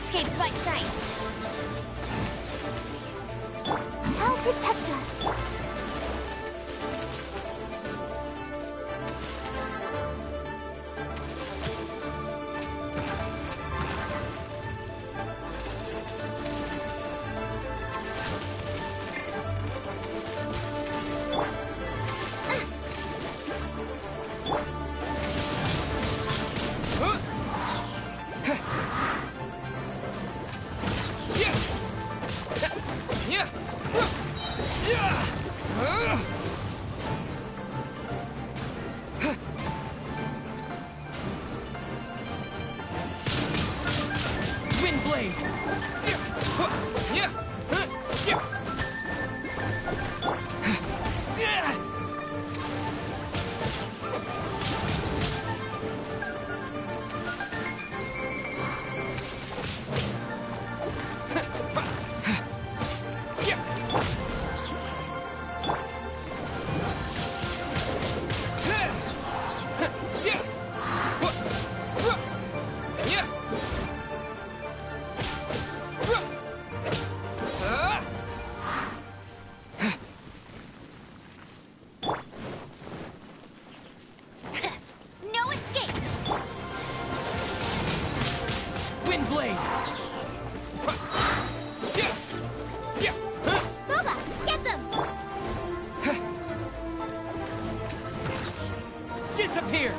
escapes my sight. I'll protect us. Disappear!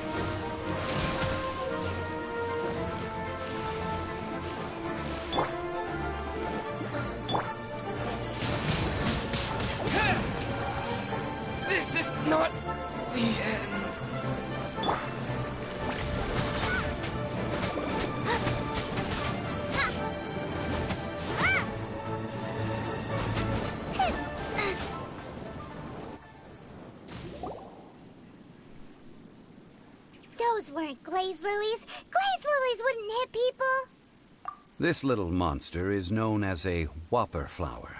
This is not the end. Those weren't glaze lilies. Glaze lilies wouldn't hit people. This little monster is known as a whopper flower.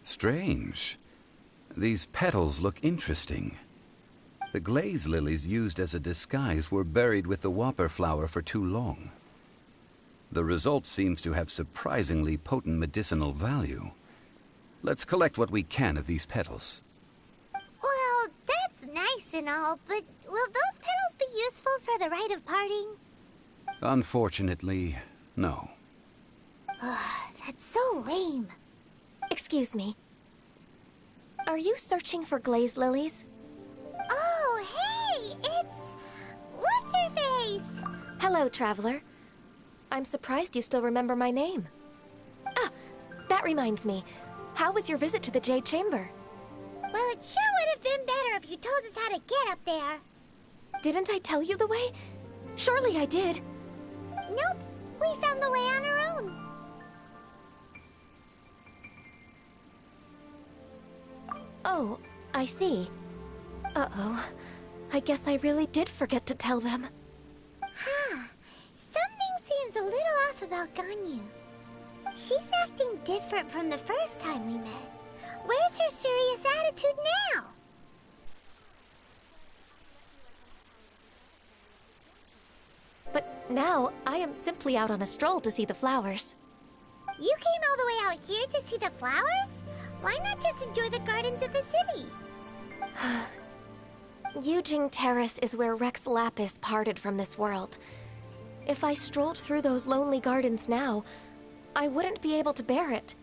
Strange. These petals look interesting. The glaze lilies used as a disguise were buried with the whopper flower for too long. The result seems to have surprisingly potent medicinal value. Let's collect what we can of these petals. Well, that's nice and all, but will those petals be useful for the rite of parting? Unfortunately, no. That's so lame. Excuse me. Are you searching for glaze lilies? Oh, hey! It's... What's-her-face? Hello, traveler. I'm surprised you still remember my name. Ah, that reminds me. How was your visit to the Jade Chamber? Well, it sure would have been better if you told us how to get up there. Didn't I tell you the way? Surely I did. Nope. We found the way on our own. Oh, I see. Uh-oh. I guess I really did forget to tell them. Huh. Something seems a little off about Ganyu. She's acting different from the first time we met. Where's her serious attitude now? But now, I am simply out on a stroll to see the flowers. You came all the way out here to see the flowers? Why not just enjoy the gardens of the city? Yujing Terrace is where Rex Lapis parted from this world. If I strolled through those lonely gardens now, I wouldn't be able to bear it.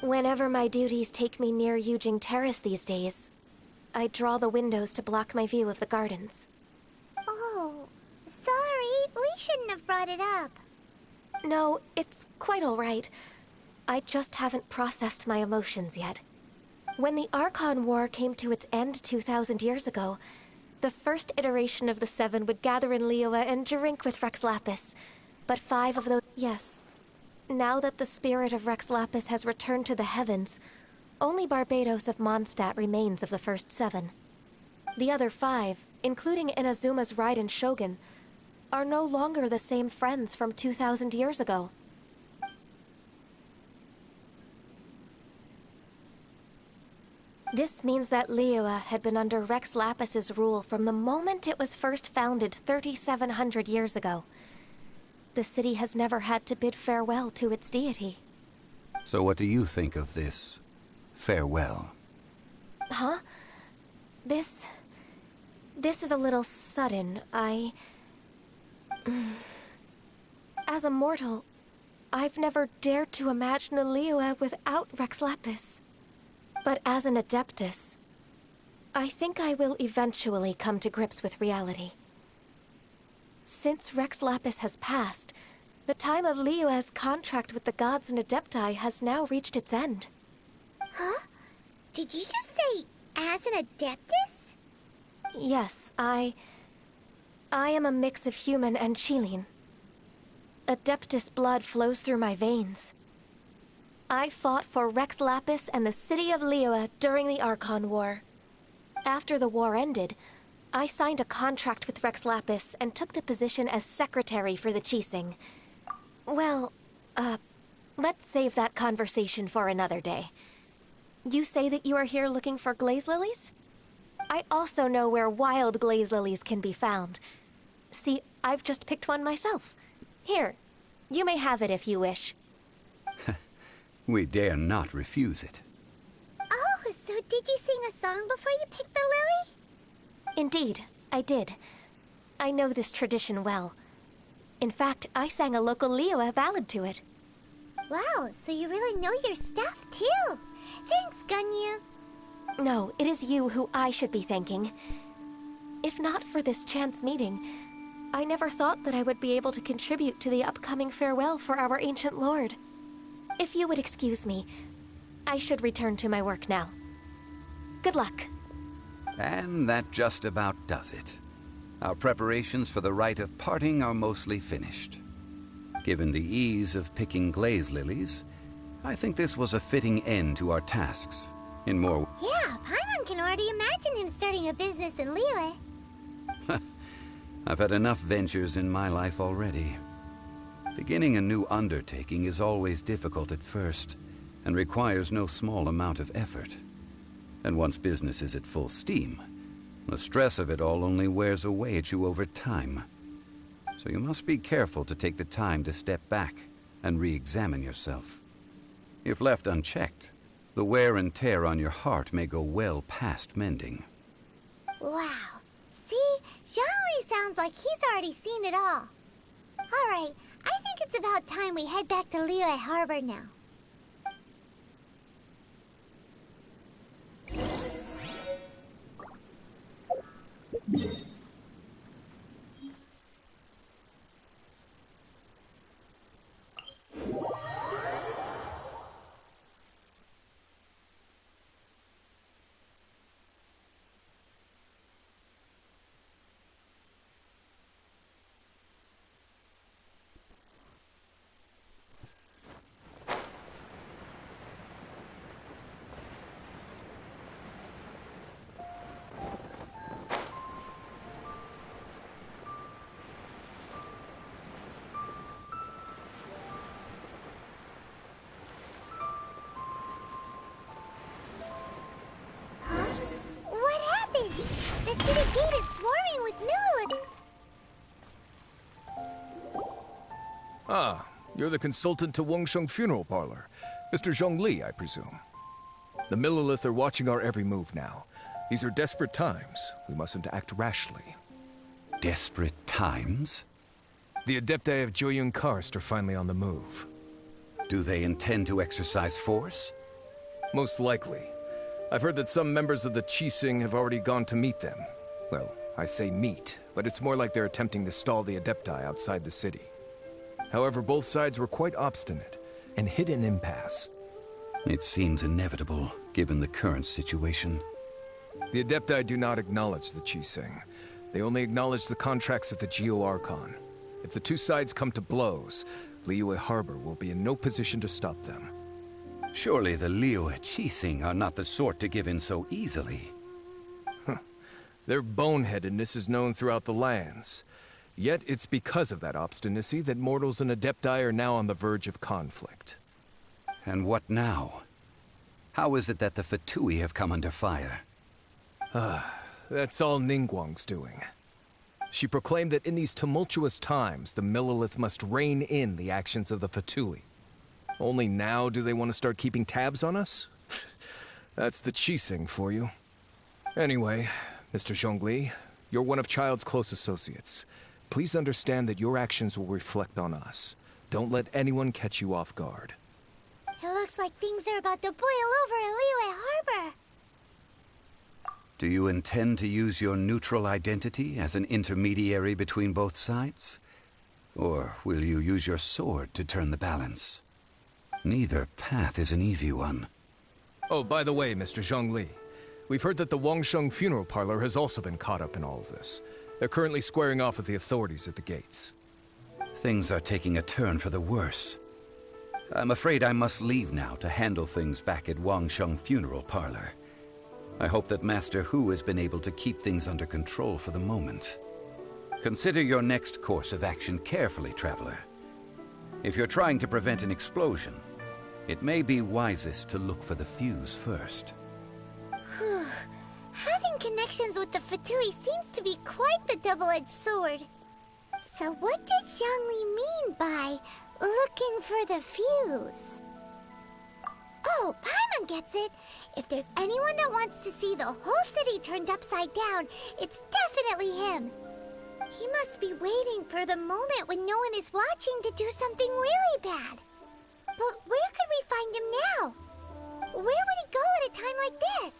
Whenever my duties take me near Yujing Terrace these days, I draw the windows to block my view of the gardens. Oh, sorry. We shouldn't have brought it up. No, it's quite all right. I just haven't processed my emotions yet. When the Archon War came to its end 2,000 years ago, the first iteration of the Seven would gather in Liyue and drink with Rex Lapis. But 5 of those... Yes. Now that the spirit of Rex Lapis has returned to the heavens, only Barbados of Mondstadt remains of the first 7. The other 5, including Inazuma's Raiden Shogun, are no longer the same friends from 2,000 years ago. This means that Liyue had been under Rex Lapis's rule from the moment it was first founded 3,700 years ago. the city has never had to bid farewell to its deity. So what do you think of this farewell? Huh? This is a little sudden. As a mortal, I've never dared to imagine a Liyue without Rex Lapis. But as an Adeptus, I think I will eventually come to grips with reality. Since Rex Lapis has passed, the time of Liyue's contract with the gods and Adepti has now reached its end. Huh? Did you just say, as an Adeptus? Yes, I am a mix of human and Chilean. Adeptus blood flows through my veins. I fought for Rex Lapis and the city of Liyue during the Archon War. After the war ended, I signed a contract with Rex Lapis and took the position as secretary for the Qixing. Well, let's save that conversation for another day. You say that you are here looking for glaze lilies? I also know where wild glaze lilies can be found. See, I've just picked one myself. Here, you may have it if you wish. We dare not refuse it. Oh, so did you sing a song before you picked the lily? Indeed, I did. I know this tradition well. In fact, I sang a local Liyue ballad to it. Wow, so you really know your stuff, too. Thanks, Gunyu. No, it is you who I should be thanking. If not for this chance meeting, I never thought that I would be able to contribute to the upcoming farewell for our ancient lord. If you would excuse me, I should return to my work now. Good luck. And that just about does it. Our preparations for the rite of parting are mostly finished. Given the ease of picking glaze lilies, I think this was a fitting end to our tasks. In more... Yeah, Paimon can already imagine him starting a business in Liyue. I've had enough ventures in my life already. Beginning a new undertaking is always difficult at first, and requires no small amount of effort. And once business is at full steam, the stress of it all only wears away at you over time. So you must be careful to take the time to step back and re-examine yourself. If left unchecked, the wear and tear on your heart may go well past mending. Wow. See? Zhongli sounds like he's already seen it all. Alright, I think it's about time we head back to Liyue Harbor now. What happened? The city gate is swarming with Millwood. Ah, you're the consultant to Wengsheng Funeral Parlor. Mr. Zhongli, I presume. The Millilith are watching our every move now. These are desperate times. We mustn't act rashly. Desperate times? The Adepti of Joyun Karst are finally on the move. Do they intend to exercise force? Most likely. I've heard that some members of the Qixing have already gone to meet them. Well, I say meet, but it's more like they're attempting to stall the Adepti outside the city. However, both sides were quite obstinate and hit an impasse. It seems inevitable, given the current situation. The Adepti do not acknowledge the Qixing. They only acknowledge the contracts of the Geo-Archon. If the two sides come to blows, Liyue Harbor will be in no position to stop them. Surely the Liyue Qixing are not the sort to give in so easily. Their boneheadedness is known throughout the lands. Yet it's because of that obstinacy that mortals and Adepti are now on the verge of conflict. And what now? How is it that the Fatui have come under fire? That's all Ningguang's doing. She proclaimed that in these tumultuous times, the Millelith must rein in the actions of the Fatui. Only now do they want to start keeping tabs on us? That's the Qixing for you. Anyway, Mr. Zhongli, you're one of Child's close associates. Please understand that your actions will reflect on us. Don't let anyone catch you off guard. It looks like things are about to boil over in Liyue Harbor. Do you intend to use your neutral identity as an intermediary between both sides? Or will you use your sword to turn the balance? Neither path is an easy one. Oh, by the way, Mr. Zhongli, we've heard that the Wangsheng funeral parlor has also been caught up in all of this. They're currently squaring off with the authorities at the gates. Things are taking a turn for the worse. I'm afraid I must leave now to handle things back at Wangsheng funeral parlor. I hope that Master Hu has been able to keep things under control for the moment. Consider your next course of action carefully, Traveler. If you're trying to prevent an explosion, it may be wisest to look for the fuse first. Whew. Having connections with the Fatui seems to be quite the double-edged sword. So what does Zhongli mean by looking for the fuse? Oh, Paimon gets it! If there's anyone that wants to see the whole city turned upside down, it's definitely him! He must be waiting for the moment when no one is watching to do something really bad. But where could we find him now? Where would he go at a time like this?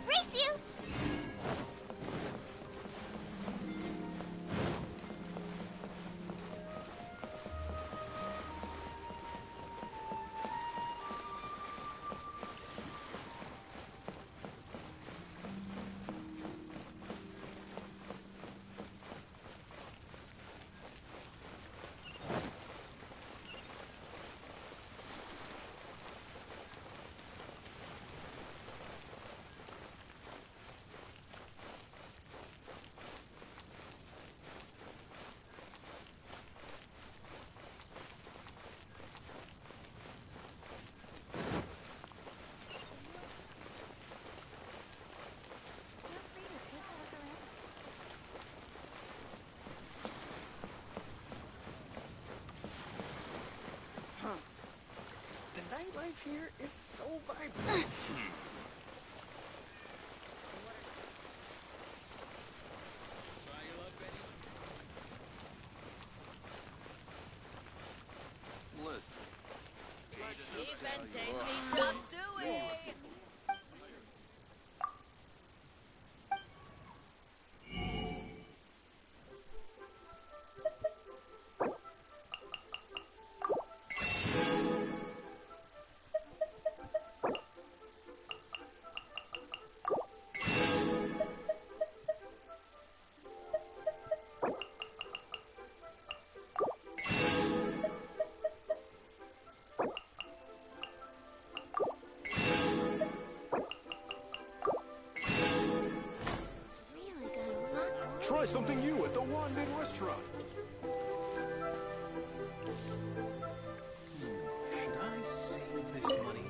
Race you! The nightlife here is so vibrant. Listen. He's been tasting chop suey. Try something new at the Wanbin restaurant. Should I save this money?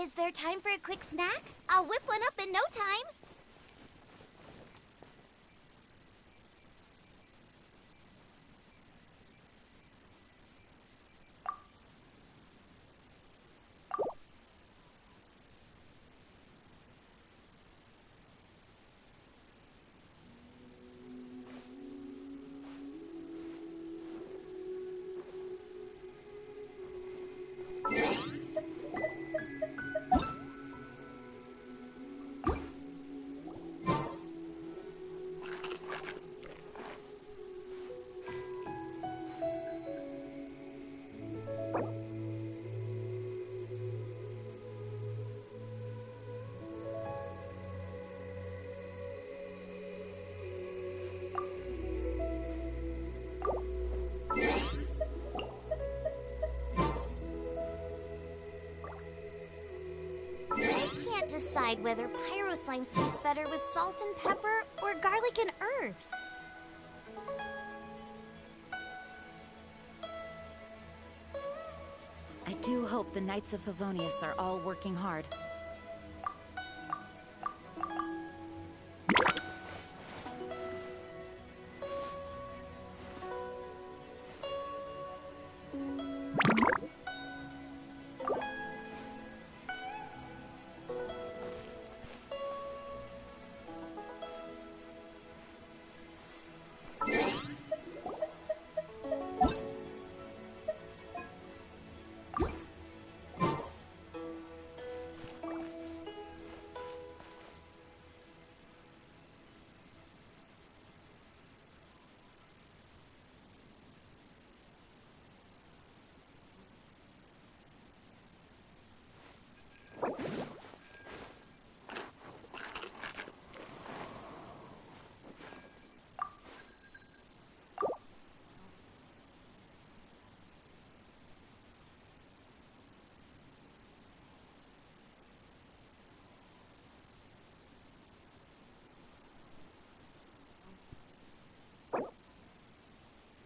Is there time for a quick snack? I'll whip one up in no time. Decide whether pyro slime tastes better with salt and pepper or garlic and herbs. I do hope the Knights of Favonius are all working hard.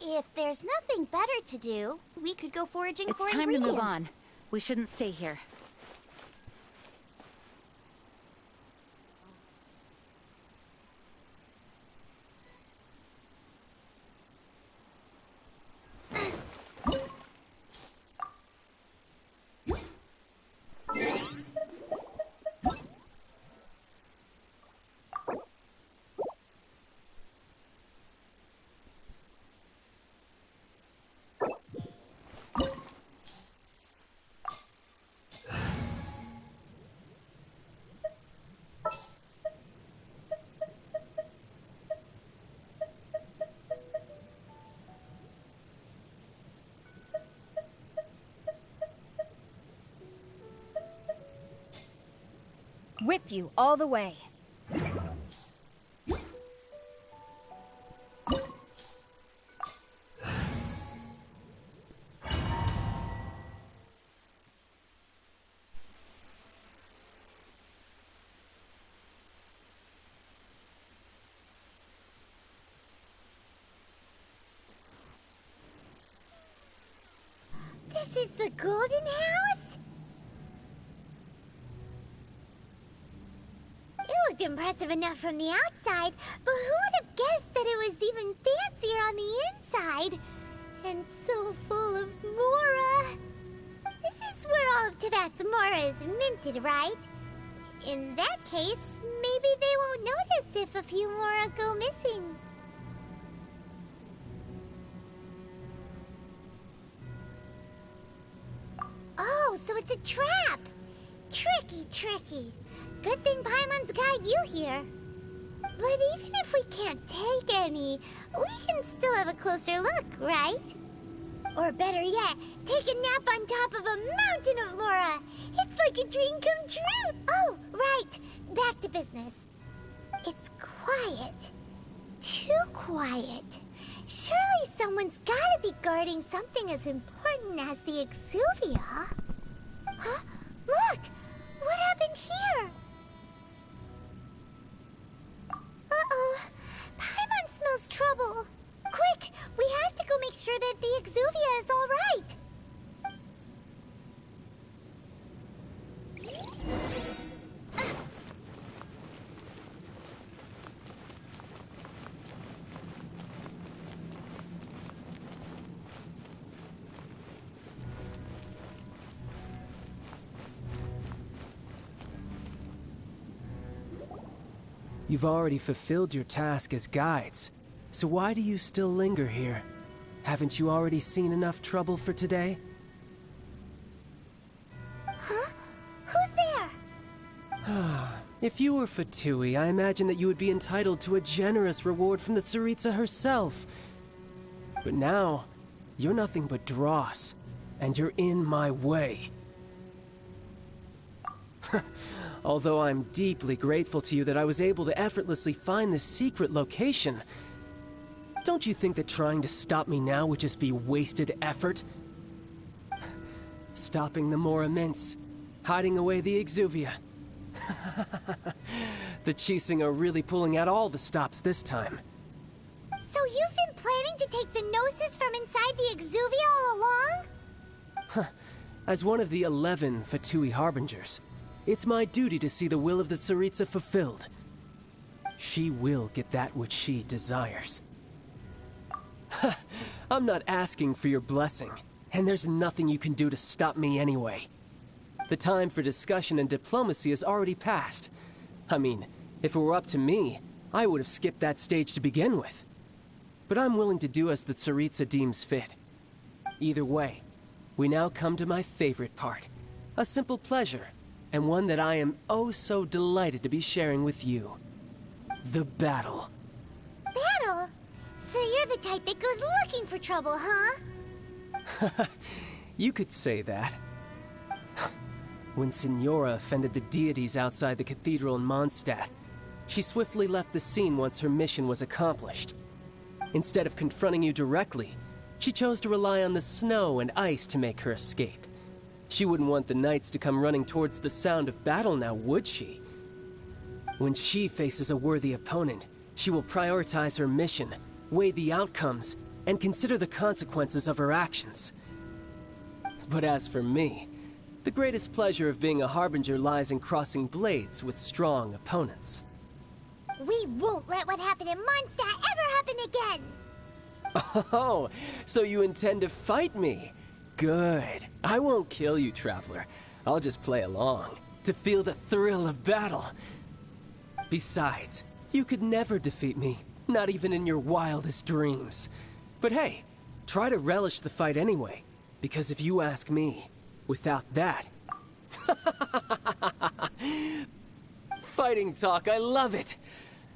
If there's nothing better to do, we could go foraging for It's time to move ingredients. on. We shouldn't stay here. With you all the way. golden house? It looked impressive enough from the outside, but who would have guessed that it was even fancier on the inside? And so full of Mora. This is where all of Teyvat's Mora is minted, right? In that case, maybe they won't notice if a few Mora go missing. Oh, so it's a trap! Tricky, tricky. Good thing Paimon's got you here. But even if we can't take any, we can still have a closer look, right? Or better yet, take a nap on top of a mountain of Mora. It's like a dream come true. Oh, right. Back to business. It's quiet. Too quiet. Surely someone's gotta be guarding something as important as the Exuvia. Huh? Look! What happened here? Uh-oh. Paimon smells trouble. Quick! We have to go make sure that the Exuvia is all right. You've already fulfilled your task as guides, so why do you still linger here? Haven't you already seen enough trouble for today? Huh? Who's there? If you were Fatui, I imagine that you would be entitled to a generous reward from the Tsaritsa herself. But now, you're nothing but dross, and you're in my way. Although I'm deeply grateful to you that I was able to effortlessly find this secret location, don't you think that trying to stop me now would just be wasted effort? Stopping the Mora Mints, hiding away the Exuvia. The Chising are really pulling out all the stops this time. So you've been planning to take the Gnosis from inside the Exuvia all along? As one of the 11 Fatui Harbingers, it's my duty to see the will of the Tsaritsa fulfilled. She will get that which she desires. I'm not asking for your blessing, and there's nothing you can do to stop me anyway. The time for discussion and diplomacy has already passed. I mean, if it were up to me, I would have skipped that stage to begin with. But I'm willing to do as the Tsaritsa deems fit. Either way, we now come to my favorite part. A simple pleasure, and one that I am oh so delighted to be sharing with you. The battle. Battle? So you're the type that goes looking for trouble, huh? You could say that. When Signora offended the deities outside the cathedral in Mondstadt, she swiftly left the scene once her mission was accomplished. Instead of confronting you directly, she chose to rely on the snow and ice to make her escape. She wouldn't want the knights to come running towards the sound of battle now, would she? When she faces a worthy opponent, she will prioritize her mission, weigh the outcomes, and consider the consequences of her actions. But as for me, the greatest pleasure of being a Harbinger lies in crossing blades with strong opponents. We won't let what happened in Mondstadt ever happen again! Oh, so you intend to fight me? Good. I won't kill you, Traveler. I'll just play along, to feel the thrill of battle. Besides, you could never defeat me, not even in your wildest dreams. But hey, try to relish the fight anyway, because if you ask me, without that... Fighting talk, I love it!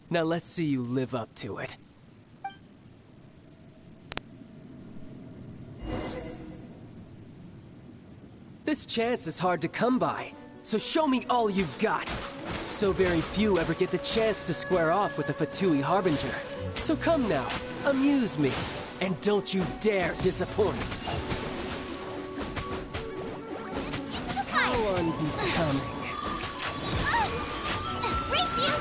Now let's see you live up to it. This chance is hard to come by, so show me all you've got. So very few ever get the chance to square off with a Fatui Harbinger. So come now, amuse me, and don't you dare disappoint. How unbecoming. Race you!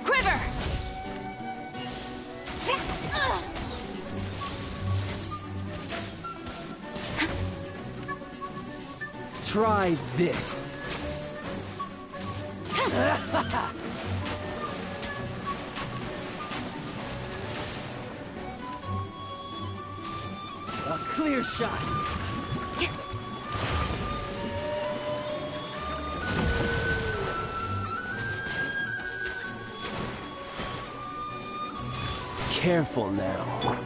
Quiver! Try this. A clear shot. Careful now.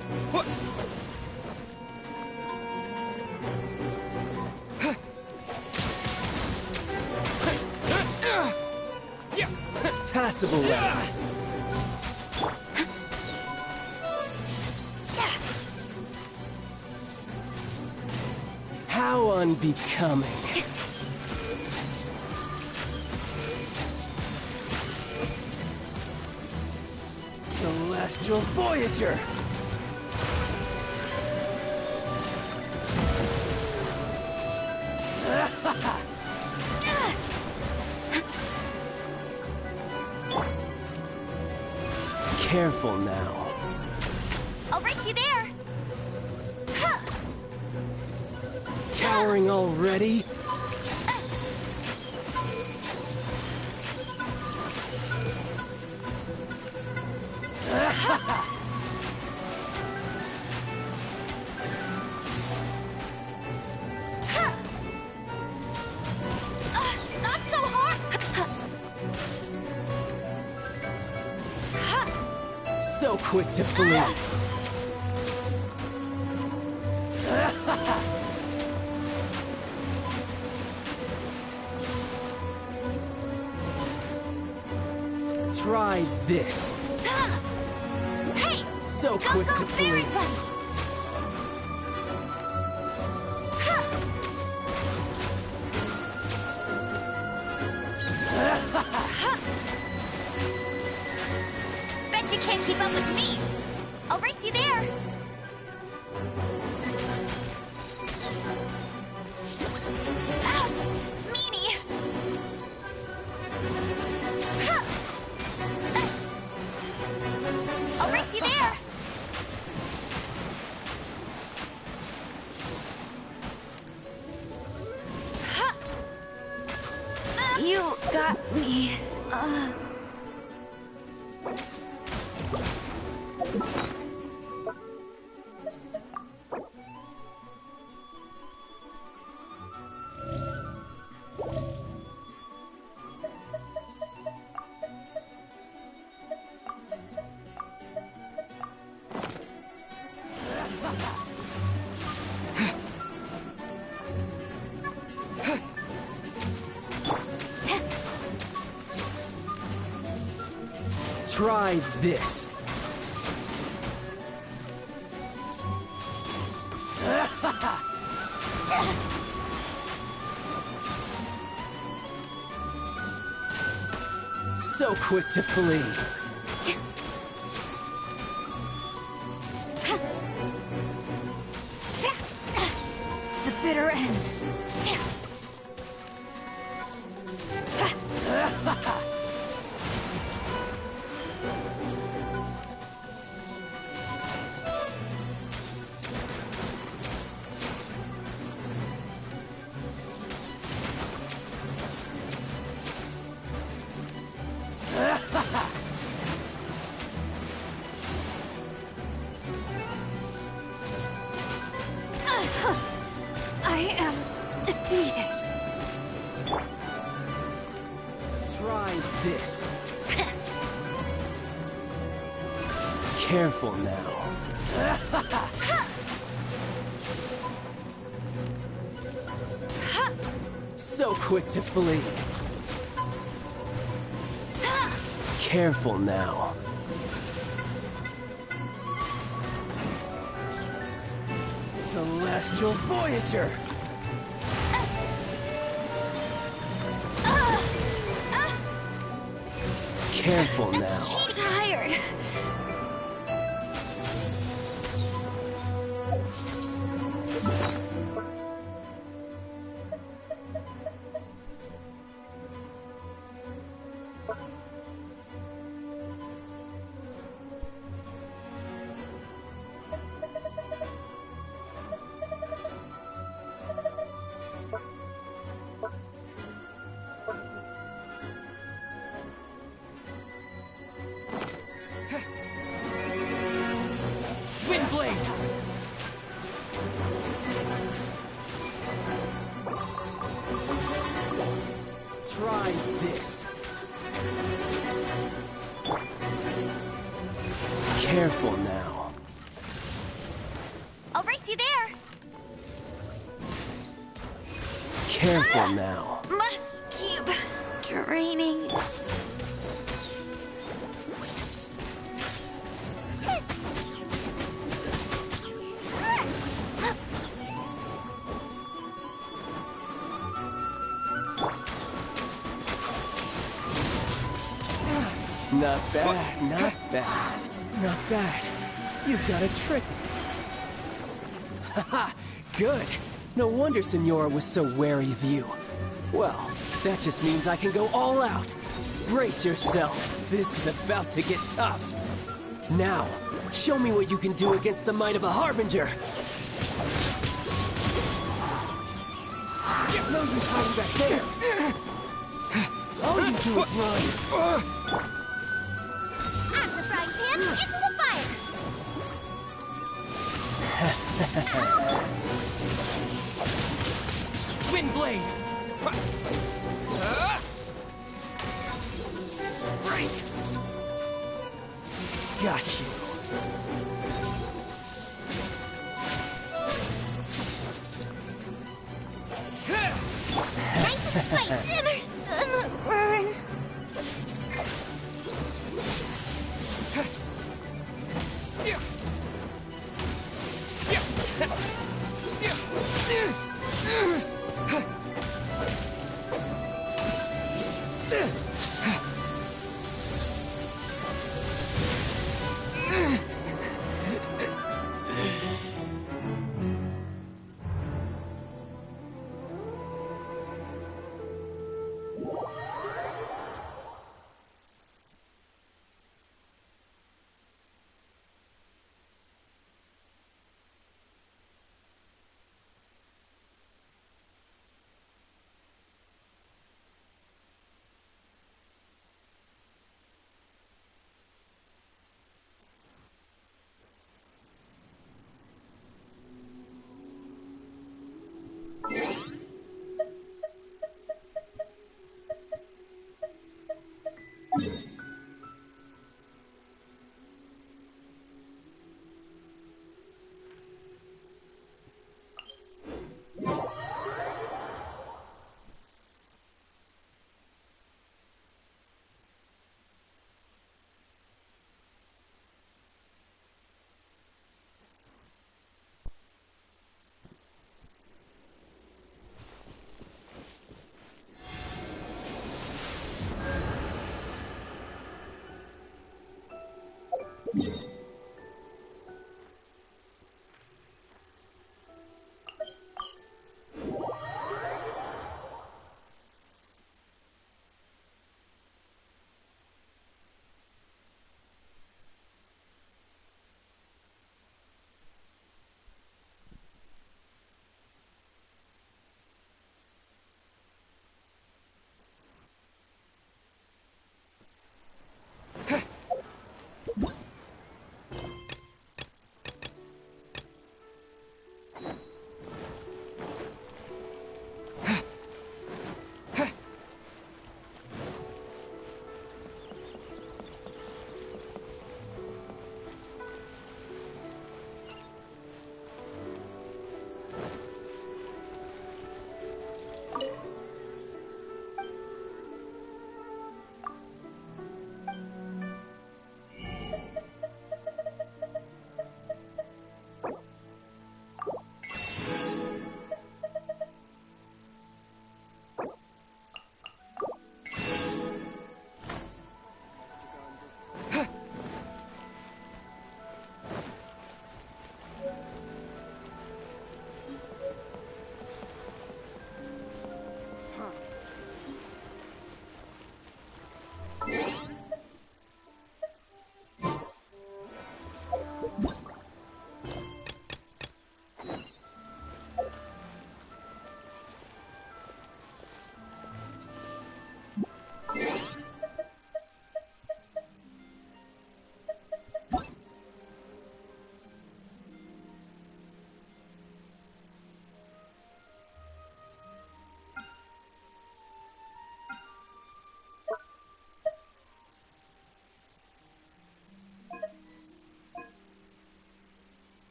Passable round. How unbecoming. Celestial Voyager! Careful now. I'll race you there. Cowering already? Not so hard. So quick to flee. Try this. Hey! So quick to flee. Bet you can't keep up with me. I'll race you there. Ouch! Meanie! I'll race you there. You got me. Try this. So quick to flee. To the bitter end. I am defeated. Try this. Careful now. So quick to flee. Careful now. Celestial Voyager! Careful now. I'm tired. try this. Careful now. I'll race you there. Careful now. Must keep training. Not bad, not bad. Not bad. You've got a trick. Haha, good. No wonder Senora was so wary of you. Well, that just means I can go all out. Brace yourself. This is about to get tough. Now, show me what you can do against the might of a Harbinger. No use hiding back there. All you do is run. Out of the frying pan, into the fire! Windblade! Break! Got you. Nice and spicy! Dinner, son, burn!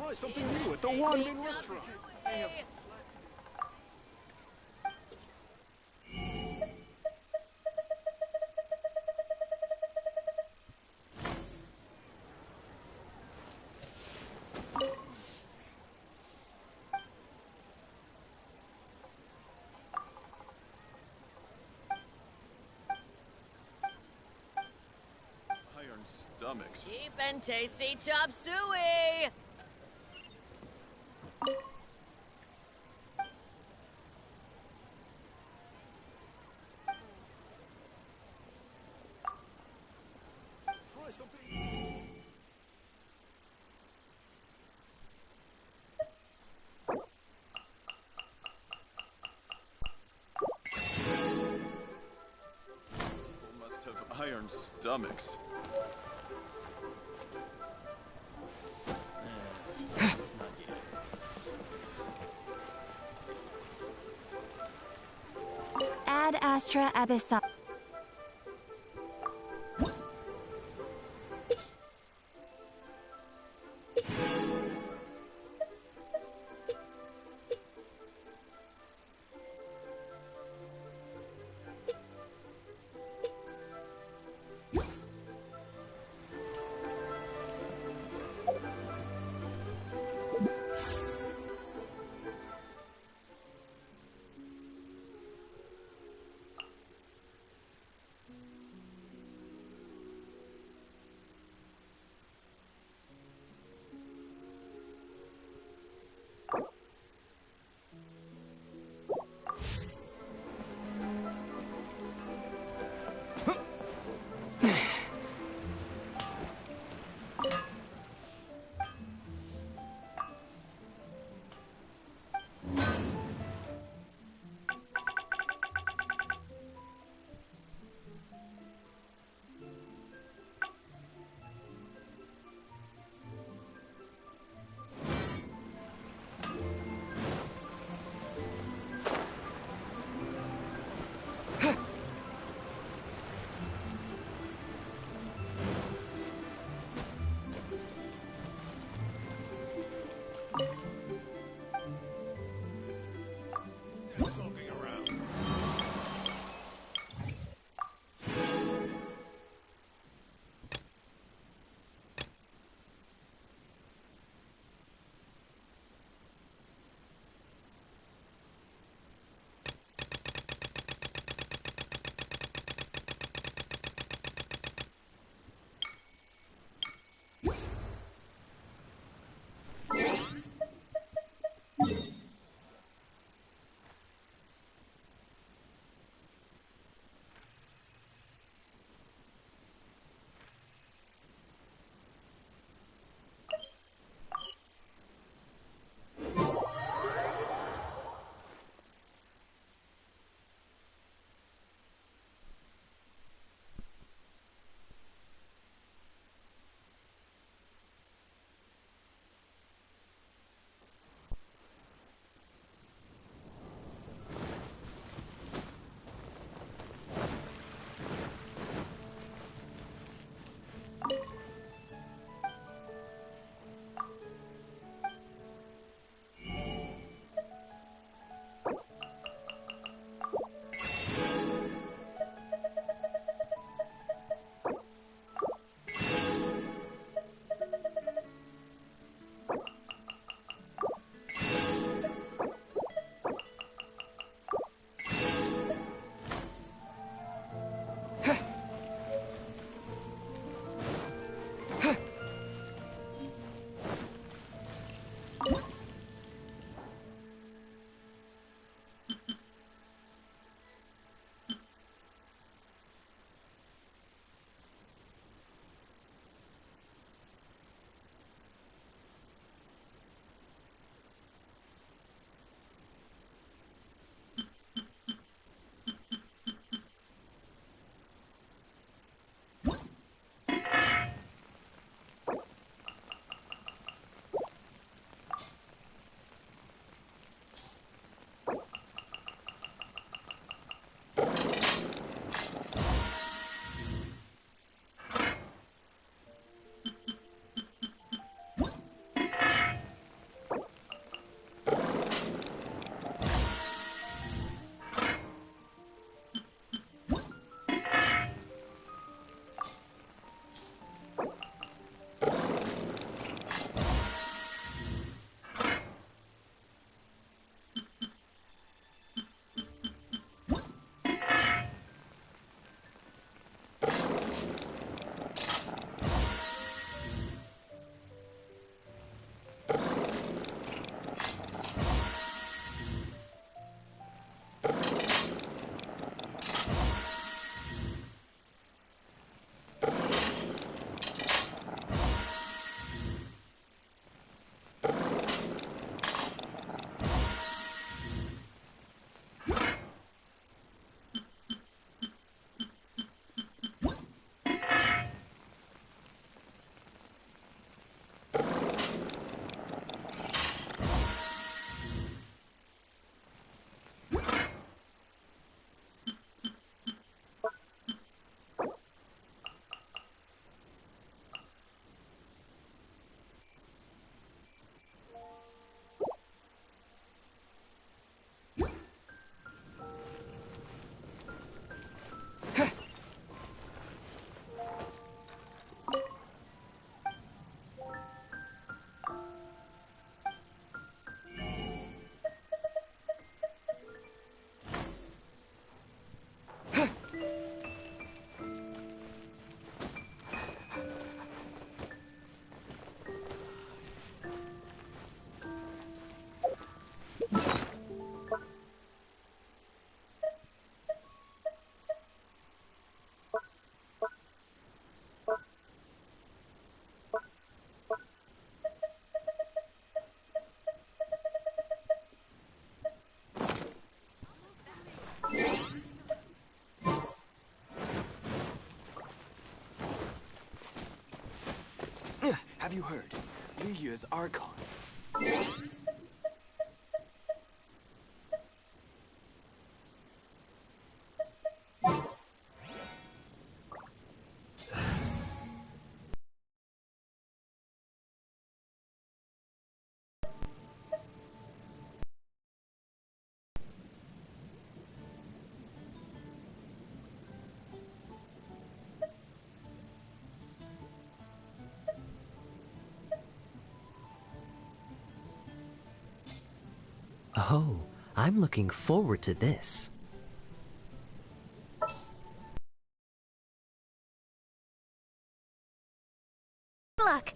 Try something new at the Wanmin restaurant. They have iron stomachs. Cheap and tasty chop suey! Try something. People must have iron stomachs. Ad Astra Abyssal. Looking around. Have you heard? Lia's Archon. Oh, I'm looking forward to this. Luck.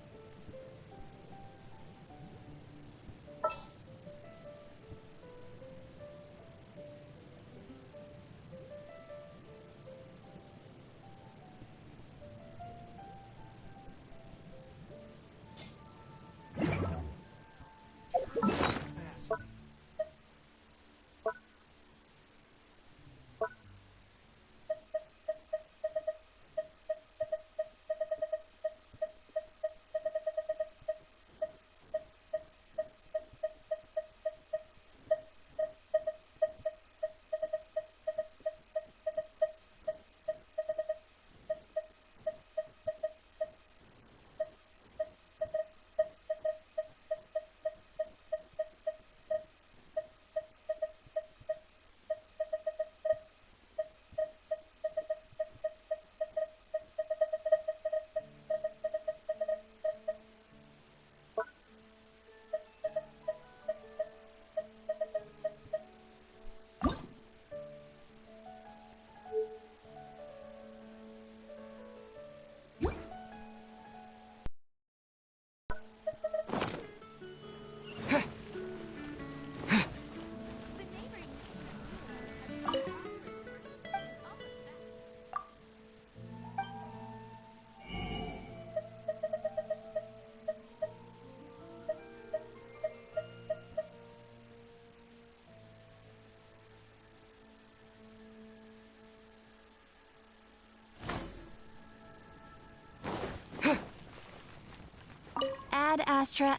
Ad Astra.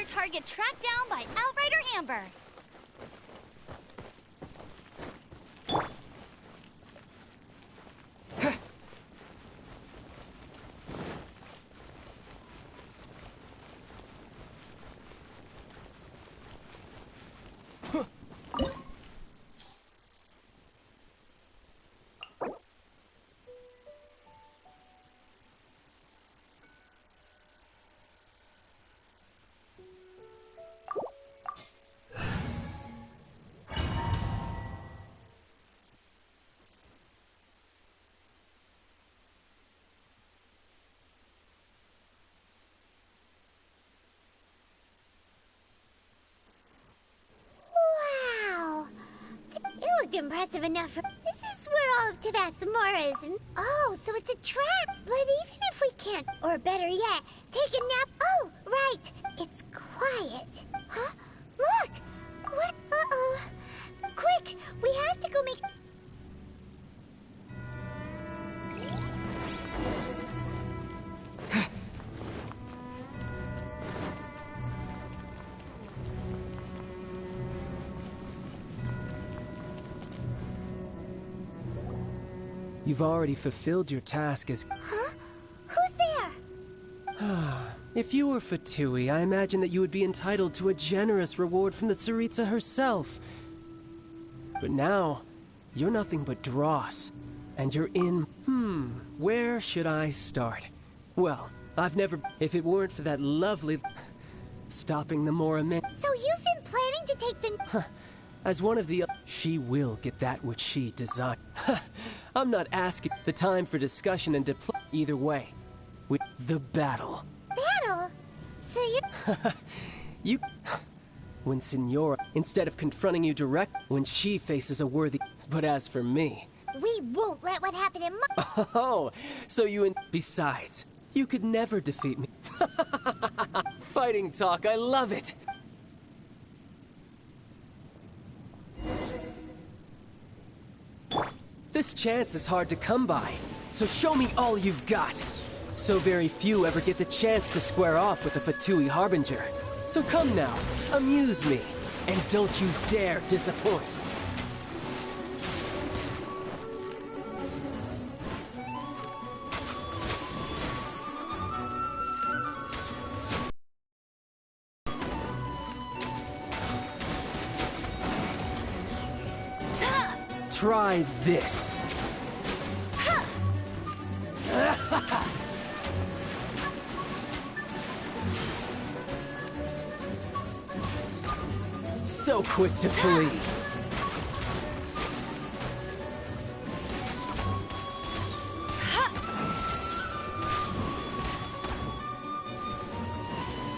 their target tracked down by Outrider Amber. Wow! It looked impressive enough for... This is where all of Teyvat's more is. Oh, so it's a trap. But even if we can't, or better yet, take a nap... Oh, right. It's quiet. Huh? Look! What? Uh-oh. Quick! We have to go make... You've already fulfilled your task as... Huh? Who's there? If you were Fatui, I imagine that you would be entitled to a generous reward from the Tsaritsa herself. But now, you're nothing but dross. And you're in... where should I start? Well, I've never... If it weren't for that lovely... stopping the Moramin... So you've been planning to take the... As one of the... She will get that which she desired. I'm not asking the time for discussion and either way. With the battle. Battle? So you... When Signora, instead of confronting you direct, when she faces a worthy... But as for me... We won't let what happened in Oh, so you... Besides, you could never defeat me. Fighting talk, I love it! This chance is hard to come by, so show me all you've got. So very few ever get the chance to square off with the Fatui Harbinger. So come now, amuse me, and don't you dare disappoint. Try this. So quick to flee.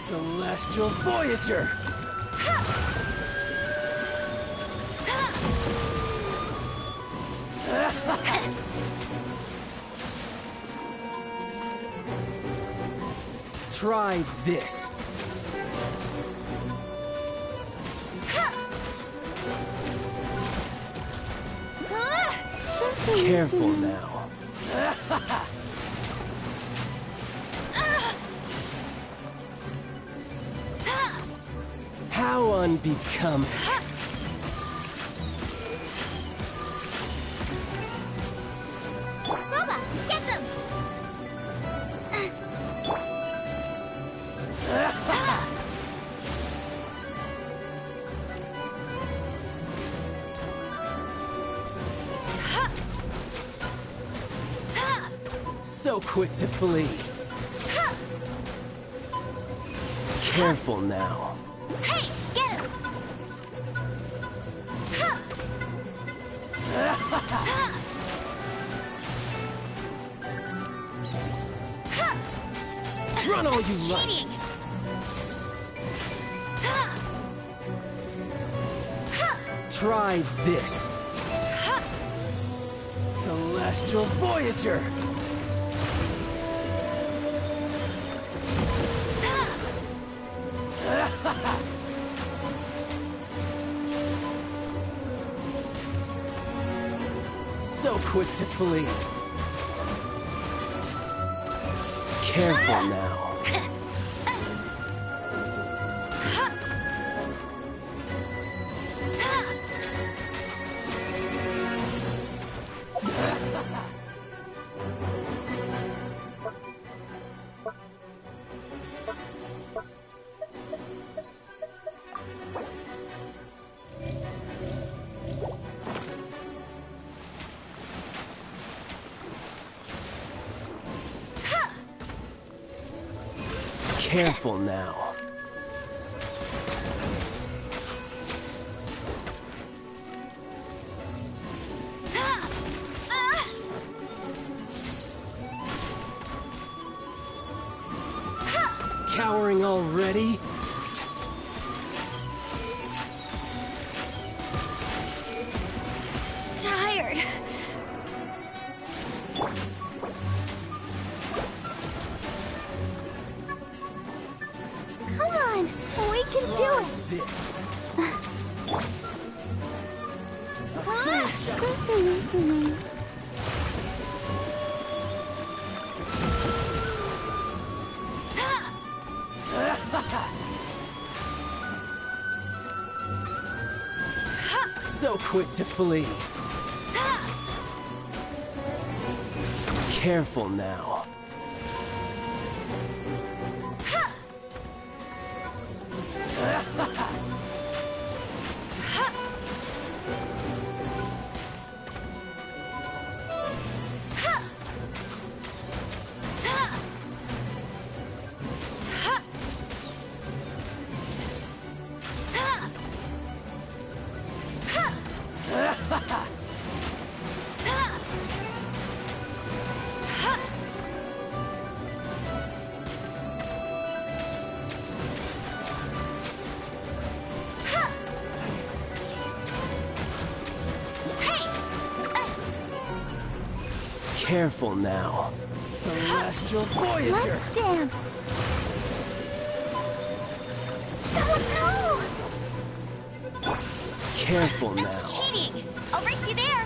Celestial Voyager! Try this. Careful now. How unbecoming. Boba, get them! So quick to flee. Careful now. Hey, get him! Run all you like. Cheating! Try this. Celestial Voyager! So quick to flee. Careful now. Careful now. Cowering already? Tired. Come on, we can do it. This. So quick to flee. Careful now. Careful now. Celestial Voyager! Let's dance. Oh no! Careful now. That's cheating. I'll race you there.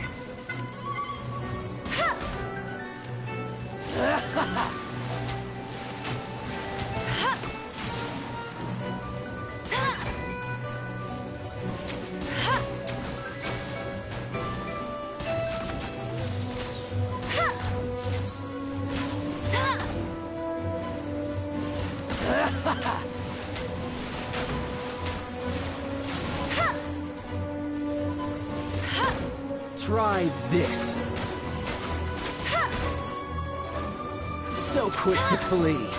Try this. So quick to flee.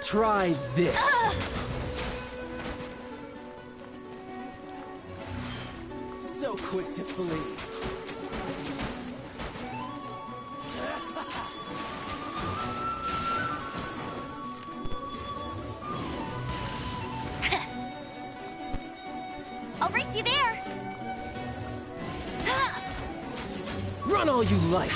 Try this. So quick to flee. I'll race you there. Run all you like.